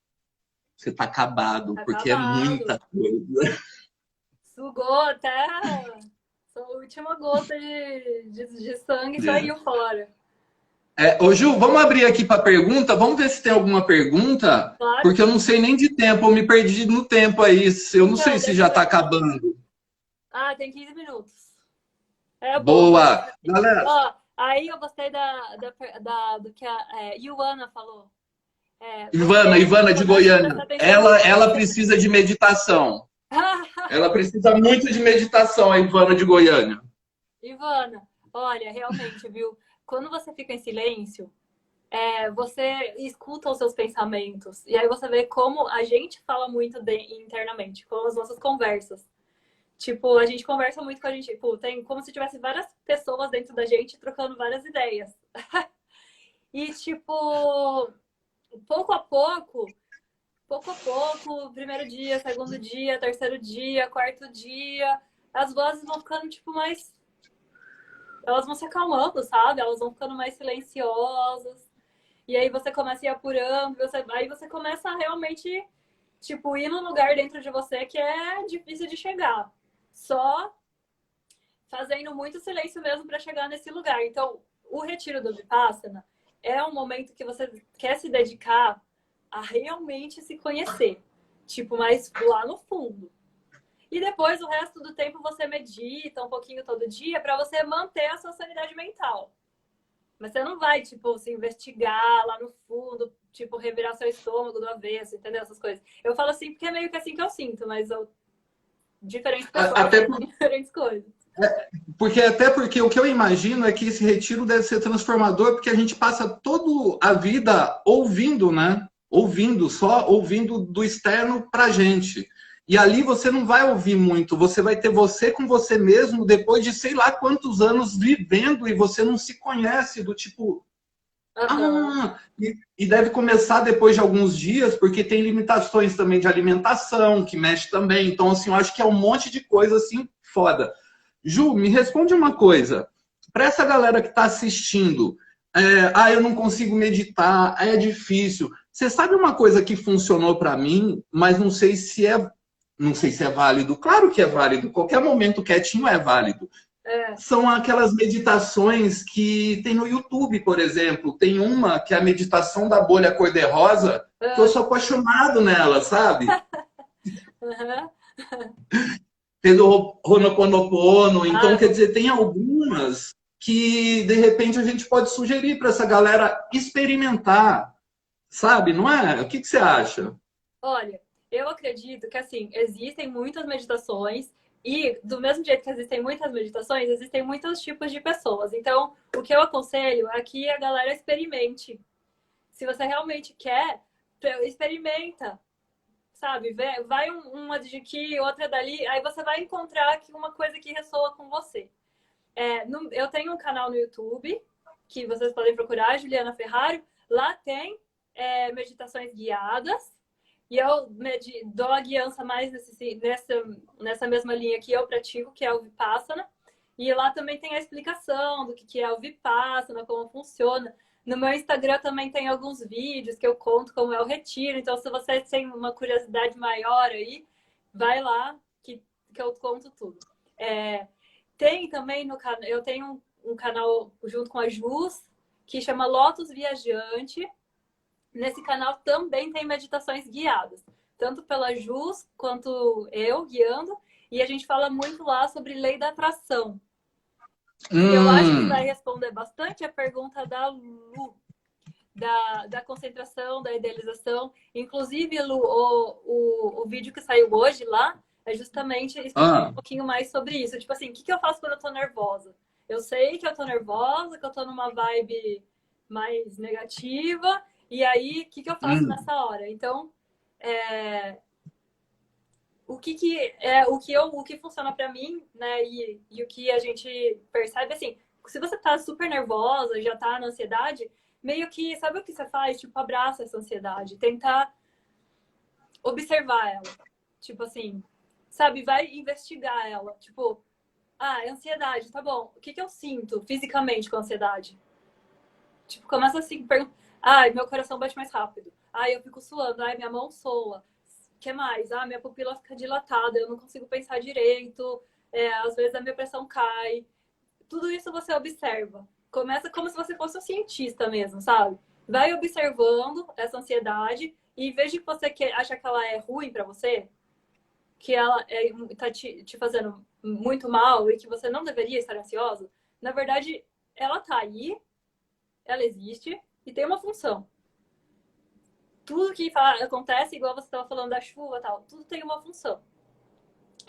você tá acabado, porque é muita coisa. Sugou até a última gota de sangue saiu fora. Ô, Ju, vamos abrir aqui para pergunta? Vamos ver se tem alguma pergunta? Claro. Porque eu não sei nem de tempo, eu me perdi no tempo aí. Eu não sei se já está acabando. Tem 15 minutos. Boa! Galera. Ó, aí eu gostei do que a Ivana falou. Ivana de Goiânia. Ela precisa de meditação. Ela precisa muito de meditação, a Ivana de Goiânia. Ivana, olha, realmente, viu? Quando você fica em silêncio, você escuta os seus pensamentos. E aí você vê como a gente fala muito internamente, com as nossas conversas. Tipo, a gente conversa muito com a gente, tipo, tem como se tivesse várias pessoas dentro da gente trocando várias ideias. E, tipo, pouco a pouco, pouco a pouco, primeiro dia, segundo dia, terceiro dia, quarto dia, as vozes vão ficando, tipo, mais. Elas vão se acalmando, sabe? Elas vão ficando mais silenciosas. E aí você começa a ir apurando, aí você começa a realmente, tipo, ir num lugar dentro de você que é difícil de chegar. Só fazendo muito silêncio mesmo para chegar nesse lugar. Então, o retiro do Vipassana é um momento que você quer se dedicar a realmente se conhecer. Tipo, mas lá no fundo. E depois, o resto do tempo, você medita um pouquinho todo dia para você manter a sua sanidade mental. Mas você não vai, tipo, se investigar lá no fundo, tipo, revirar seu estômago do avesso, entendeu? Essas coisas. Eu falo assim porque é meio que assim que eu sinto, mas diferentes pessoas Até fazem diferentes coisas. porque o que eu imagino é que esse retiro deve ser transformador, porque a gente passa toda a vida ouvindo, né? Ouvindo, só ouvindo do externo pra gente. E ali você não vai ouvir muito, você vai ter você com você mesmo depois de sei lá quantos anos vivendo e você não se conhece, do tipo, Aham. e deve começar depois de alguns dias, porque tem limitações também de alimentação, que mexe também. Então, assim, eu acho que é um monte de coisa assim foda. Ju, me responde uma coisa. Para essa galera que está assistindo, eu não consigo meditar, é difícil. Você sabe uma coisa que funcionou para mim, mas não sei se é válido. Claro que é válido. Qualquer momento quietinho é válido. É. São aquelas meditações que tem no YouTube, por exemplo. Tem uma que é a meditação da bolha cor-de-rosa, que eu É. sou apaixonado nela, sabe? Aham. Tem o Ho'oponopono. Ah, Então, quer dizer, tem algumas que, de repente, a gente pode sugerir para essa galera experimentar, sabe? Não é? O que você acha? olha, eu acredito que assim, existem muitas meditações e do mesmo jeito que existem muitas meditações, existem muitos tipos de pessoas. Então, o que eu aconselho é que a galera experimente. Se você realmente quer, experimenta, sabe? Vai uma de aqui, outra dali, aí você vai encontrar aqui uma coisa que ressoa com você. Eu tenho um canal no YouTube que vocês podem procurar, Juliana Ferraro. Lá tem meditações guiadas. E eu dou a guiança mais nessa mesma linha que eu pratico, que é o Vipassana. E lá também tem a explicação do que é o Vipassana, como funciona. No meu Instagram também tem alguns vídeos que eu conto como é o retiro. Então, se você tem uma curiosidade maior aí, vai lá que eu conto tudo. Tem também no canal, eu tenho um canal junto com a Jus, que chama Lotus Viajante. Nesse canal também tem meditações guiadas, tanto pela Jus quanto eu guiando, e a gente fala muito lá sobre lei da atração. E eu acho que vai responder bastante a pergunta da Lu, da concentração, da idealização. Inclusive, Lu, o vídeo que saiu hoje lá é justamente explicando um pouquinho mais sobre isso. Tipo assim, o que eu faço quando eu tô nervosa? Eu sei que eu tô nervosa, que eu tô numa vibe mais negativa, e aí, o que eu faço nessa hora? Então, o que funciona para mim, né? E o que a gente percebe, assim, se você tá super nervosa, já tá na ansiedade, meio que, sabe o que você faz? Tipo, abraça essa ansiedade, tentar observar ela. Tipo assim, sabe? Vai investigar ela. Tipo, é ansiedade, tá bom. O que eu sinto fisicamente com ansiedade? Tipo, começa assim, pergunta. Ai, meu coração bate mais rápido. Ai, eu fico suando. Ai, minha mão soa. O que mais? Minha pupila fica dilatada. Eu não consigo pensar direito. Às vezes a minha pressão cai. Tudo isso você observa. Começa como se você fosse um cientista mesmo, sabe? Vai observando essa ansiedade e em vez de você acha que ela é ruim para você, que ela tá te fazendo muito mal e que você não deveria estar ansiosa, na verdade, ela tá aí, ela existe e tem uma função. Tudo que acontece, igual você estava falando da chuva e tal, tudo tem uma função.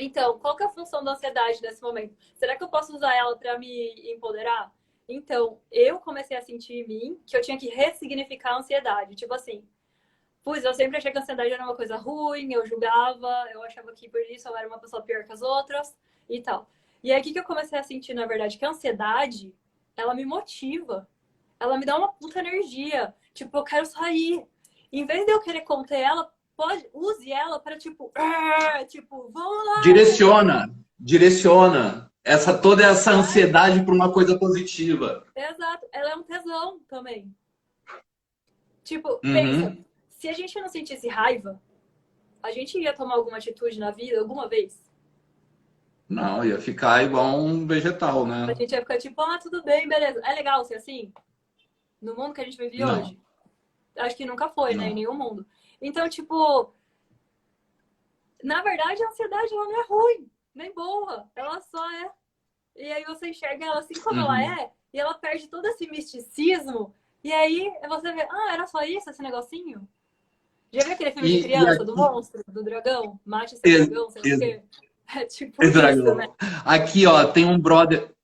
Então, qual que é a função da ansiedade nesse momento? Será que eu posso usar ela para me empoderar? Então, eu comecei a sentir em mim que eu tinha que ressignificar a ansiedade. Tipo assim, pois eu sempre achei que a ansiedade era uma coisa ruim, eu julgava, eu achava que por isso eu era uma pessoa pior que as outras e tal. E aí, o que eu comecei a sentir, na verdade? Que a ansiedade, ela me motiva. Ela me dá uma puta energia. Tipo, eu quero sair. Em vez de eu querer conter ela, use ela para, tipo, vamos lá. Direciona toda essa ansiedade para uma coisa positiva. Exato. Ela é um tesão também. Tipo, pensa, se a gente não sentisse raiva, a gente ia tomar alguma atitude na vida alguma vez? Não, ia ficar igual um vegetal, né? A gente ia ficar tipo, tudo bem, beleza. É legal ser assim? No mundo que a gente vive hoje? Acho que nunca foi, né? Em nenhum mundo. Então, tipo, na verdade, a ansiedade ela não é ruim, nem boa. Ela só é. E aí você enxerga ela assim como ela é, e ela perde todo esse misticismo. E aí você vê, era só isso, esse negocinho? Já viu aquele filme de criança, do monstro, do dragão? Mate esse dragão, sei lá o quê. É tipo isso, né? Aqui, ó, tem um brother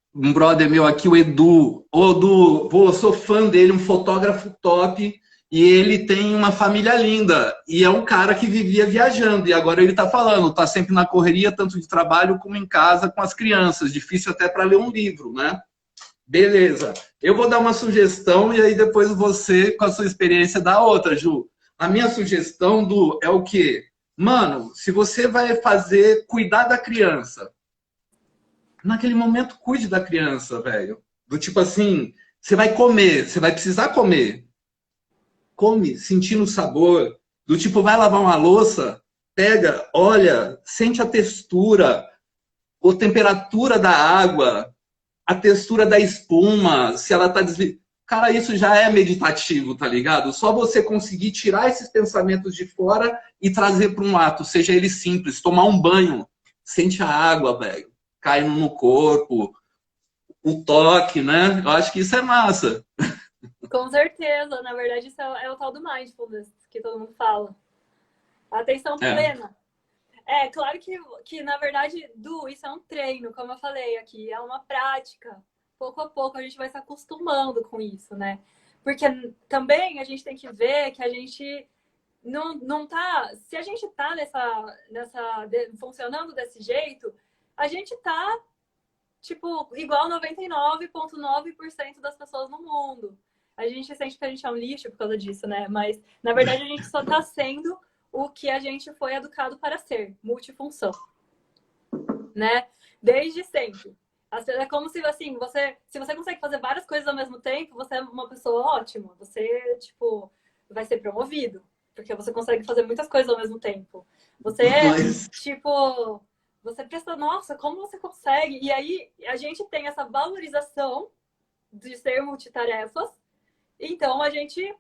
meu aqui, o Edu. Ô, Edu, pô, eu sou fã dele, um fotógrafo top. E ele tem uma família linda. E é um cara que vivia viajando. E agora ele tá falando, tá sempre na correria, tanto de trabalho como em casa com as crianças. Difícil até para ler um livro, né? Beleza. Eu vou dar uma sugestão e aí depois você, com a sua experiência, dá outra, Ju. A minha sugestão, Du, é o quê? Mano, se você vai cuidar da criança, naquele momento, cuide da criança, velho. Do tipo assim, você vai comer, você vai precisar comer. Come, sentindo o sabor. Do tipo, vai lavar uma louça, pega, olha, sente a textura, a temperatura da água, a textura da espuma, se ela tá desligada. Cara, isso já é meditativo, tá ligado? Só você conseguir tirar esses pensamentos de fora e trazer para um ato, seja ele simples, tomar um banho, sente a água, velho, caindo no corpo, o toque, né? Eu acho que isso é massa. Com certeza, na verdade isso é o tal do mindfulness que todo mundo fala. A atenção plena. É claro que na verdade, isso é um treino, como eu falei aqui, é uma prática. Pouco a pouco a gente vai se acostumando com isso, né? Porque também a gente tem que ver que a gente não tá... Se a gente tá funcionando desse jeito, a gente tá, tipo, igual 99,9% das pessoas no mundo. A gente sente que a gente é um lixo por causa disso, né? Mas, na verdade, a gente só tá sendo o que a gente foi educado para ser, multifunção. Né? Desde sempre. É como se, assim, se você consegue fazer várias coisas ao mesmo tempo, você é uma pessoa ótima. Você, tipo, vai ser promovido. Porque você consegue fazer muitas coisas ao mesmo tempo. Você tipo... Você pensa, nossa, como você consegue? E aí, a gente tem essa valorização de ser multitarefas. Então, a gente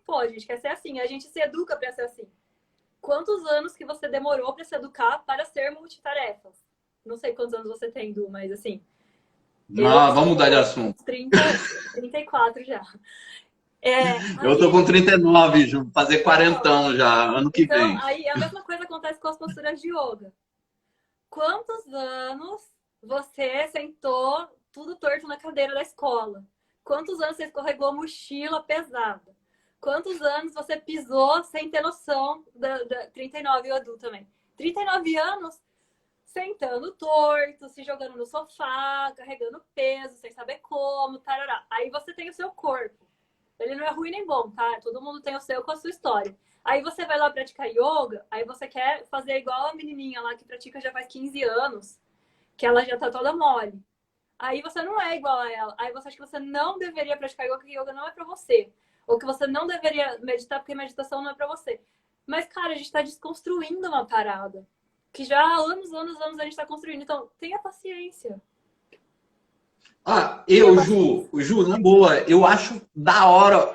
quer ser assim. A gente se educa para ser assim. Quantos anos que você demorou para se educar para ser multitarefas? Não sei quantos anos você tem, Du, mas assim... vamos mudar de assunto. 34 já. Eu tô com 39, Ju, fazer 40 já, ano que vem. Aí a mesma coisa acontece com as posturas de yoga. Quantos anos você sentou tudo torto na cadeira da escola? Quantos anos você escorregou mochila pesada? Quantos anos você pisou sem ter noção 39 e o Edu também. 39 anos sentando torto, se jogando no sofá, carregando peso, sem saber como, tarará. Aí você tem o seu corpo. Ele não é ruim nem bom, tá? Todo mundo tem o seu com a sua história. Aí você vai lá praticar yoga, aí você quer fazer igual a menininha lá que pratica já faz 15 anos, que ela já tá toda mole. Aí você não é igual a ela. Aí você acha que você não deveria praticar yoga, porque yoga não é pra você. Ou que você não deveria meditar, porque meditação não é pra você. Mas, cara, a gente tá desconstruindo uma parada. Que já há anos a gente tá construindo. Então, tenha paciência. Ju, na boa, eu acho da hora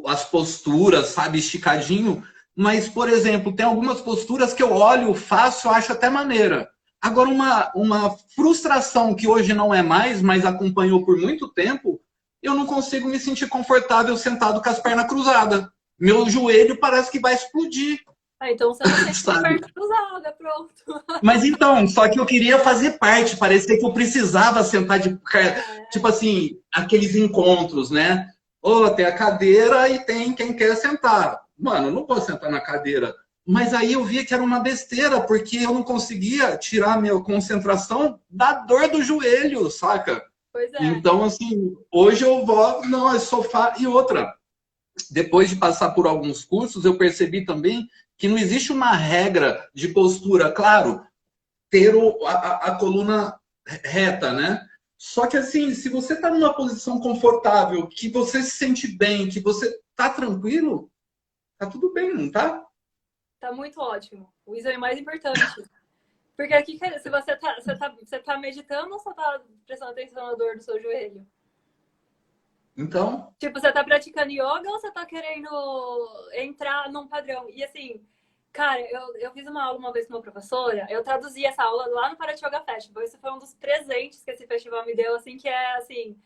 as posturas, sabe, esticadinho. Mas, por exemplo, tem algumas posturas que eu olho, faço, acho até maneira. Agora, uma frustração que hoje não é mais, mas acompanhou por muito tempo, eu não consigo me sentir confortável sentado com as pernas cruzadas. Meu joelho parece que vai explodir. Ah, então você não sente sabe? perto dos yoga, pronto. Mas então, só que eu queria fazer parte, parecia que eu precisava sentar de. Tipo assim, aqueles encontros, né? Ou tem a cadeira e tem quem quer sentar. Mano, eu não vou sentar na cadeira. Mas aí eu via que era uma besteira, porque eu não conseguia tirar a minha concentração da dor do joelho, saca? Pois é. Então, assim, hoje eu vou, não, é sofá. E outra, depois de passar por alguns cursos, eu percebi também que não existe uma regra de postura. Claro, ter a coluna reta, né? Só que assim, se você está numa posição confortável, que você se sente bem, que você tá tranquilo, tá tudo bem, não tá? Tá muito ótimo. Isso é o mais importante. Porque aqui, se você tá meditando ou você tá prestando atenção na dor do seu joelho? Então, Tipo, você tá praticando yoga ou você tá querendo entrar num padrão? E assim, cara, eu fiz uma aula uma vez com uma professora, eu traduzi essa aula lá no Paraty Yoga Festival. Esse foi um dos presentes que esse festival me deu, assim, que é assim,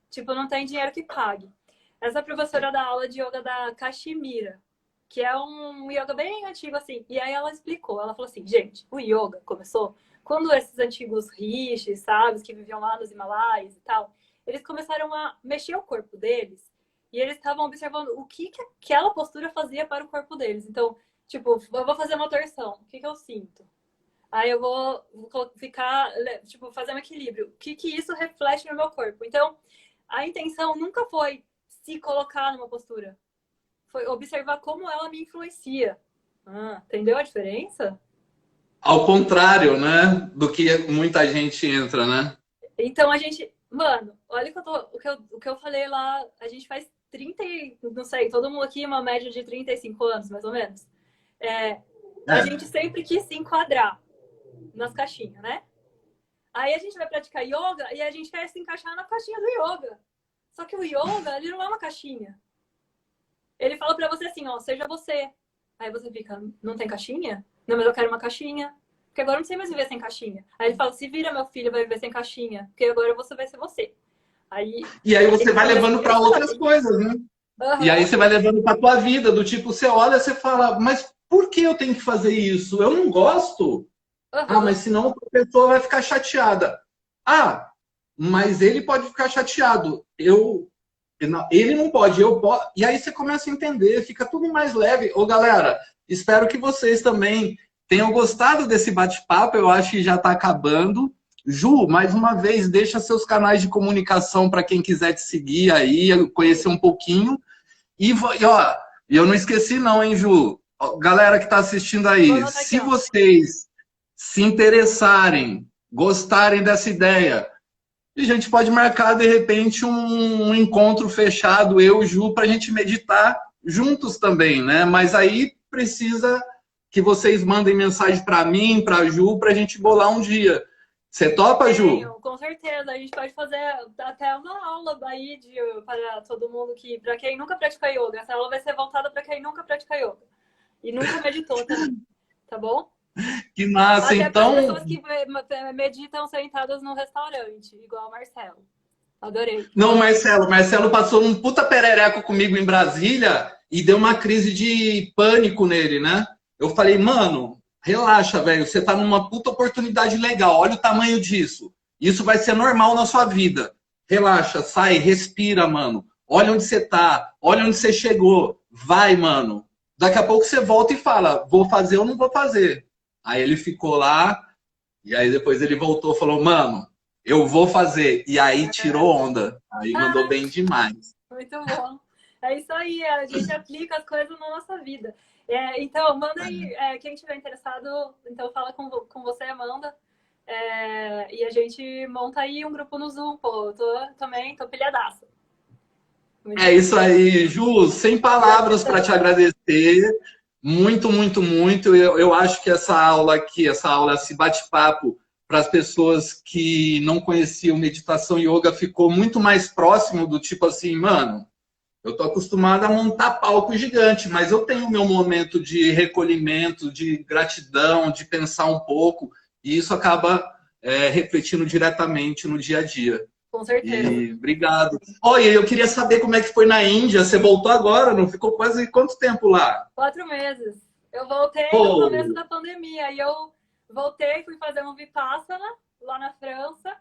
tipo, não tem dinheiro que pague. Essa professora dá aula de yoga da Kashmira, que é um yoga bem antigo, assim. E aí ela explicou, ela falou assim, gente, o yoga começou quando esses antigos rishis, sabe, que viviam lá nos Himalaias e tal, eles começaram a mexer o corpo deles e eles estavam observando o que aquela postura fazia para o corpo deles. Então, tipo, eu vou fazer uma torção, o que eu sinto? Aí eu vou ficar, tipo, fazer um equilíbrio. O que isso reflete no meu corpo? Então, a intenção nunca foi se colocar numa postura. Foi observar como ela me influencia. Entendeu a diferença? ao contrário, né, do que muita gente entra, né? Então a gente. Mano, olha o que eu falei lá. A gente faz 30, não sei, todo mundo aqui uma média de 35 anos, mais ou menos. A gente sempre quis se enquadrar nas caixinhas, né? Aí a gente vai praticar yoga e a gente quer se encaixar na caixinha do yoga. Só que o yoga, ele não é uma caixinha. Ele fala pra você assim, ó, seja você. Aí você fica, não tem caixinha? Não, mas eu quero uma caixinha. Porque agora eu não sei mais viver sem caixinha. Aí ele fala, se vira, meu filho, vai viver sem caixinha. Porque agora você vai ser você. E aí você vai levando para outras coisas, né? Uhum. E aí você vai levando para tua vida, do tipo, você olha e você fala, mas por que eu tenho que fazer isso? Eu não gosto. Ah, mas senão a pessoa vai ficar chateada. Ah, mas ele pode ficar chateado. Ele não pode, eu posso. E aí você começa a entender, fica tudo mais leve. Ô, galera, espero que vocês também tenham gostado desse bate-papo. Eu acho que já está acabando. Ju, mais uma vez, deixa seus canais de comunicação para quem quiser te seguir aí, conhecer um pouquinho. E ó, eu não esqueci não, hein, Ju? Galera que está assistindo aí, se vocês se interessarem, gostarem dessa ideia, a gente pode marcar, de repente, um encontro fechado, eu e Ju, para a gente meditar juntos também, né? Mas aí precisa que vocês mandem mensagem para mim, para a Ju, para a gente bolar um dia. Você topa, Ju? Com certeza. A gente pode fazer até uma aula aí para todo mundo para quem nunca pratica yoga. Essa aula vai ser voltada para quem nunca pratica yoga e nunca meditou também. Tá bom? Que massa, até então. Para pessoas que meditam sentadas no restaurante, igual o Marcelo. Adorei. Não, Marcelo passou um puta perereco comigo em Brasília e deu uma crise de pânico nele, né? Eu falei, mano, relaxa, velho, você tá numa puta oportunidade legal, olha o tamanho disso. Isso vai ser normal na sua vida. Relaxa, sai, respira, mano. Olha onde você tá, olha onde você chegou. Vai, mano. Daqui a pouco você volta e fala, vou fazer ou não vou fazer. Aí ele ficou lá, e aí depois ele voltou e falou, mano, eu vou fazer. E aí tirou onda. Aí mandou bem demais. Muito bom. É isso aí, a gente aplica as coisas na nossa vida. Então, manda aí, quem estiver interessado, então fala com você, Amanda. E a gente monta aí um grupo no Zoom, pô. Também tô pilhadaça. Isso aí, Ju, sem palavras para te agradecer. Muito, muito, muito. Eu acho que essa aula aqui, esse bate-papo para as pessoas que não conheciam meditação e yoga ficou muito mais próximo do tipo assim, mano, eu tô acostumado a montar palco gigante, mas eu tenho o meu momento de recolhimento, de gratidão, de pensar um pouco, e isso acaba refletindo diretamente no dia a dia. Com certeza. E obrigado. Olha, eu queria saber como é que foi na Índia. Você voltou agora, não ficou quase quanto tempo lá? 4 meses. Eu voltei no Pô, começo da pandemia. Aí eu voltei, fui fazer um Vipassana lá na França.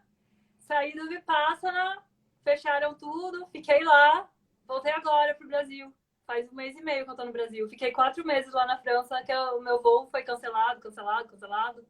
Saí do Vipassana, fecharam tudo, fiquei lá. Voltei agora pro Brasil. Faz 1 mês e meio que eu tô no Brasil. Fiquei 4 meses lá na França, que o meu voo foi cancelado, cancelado, cancelado.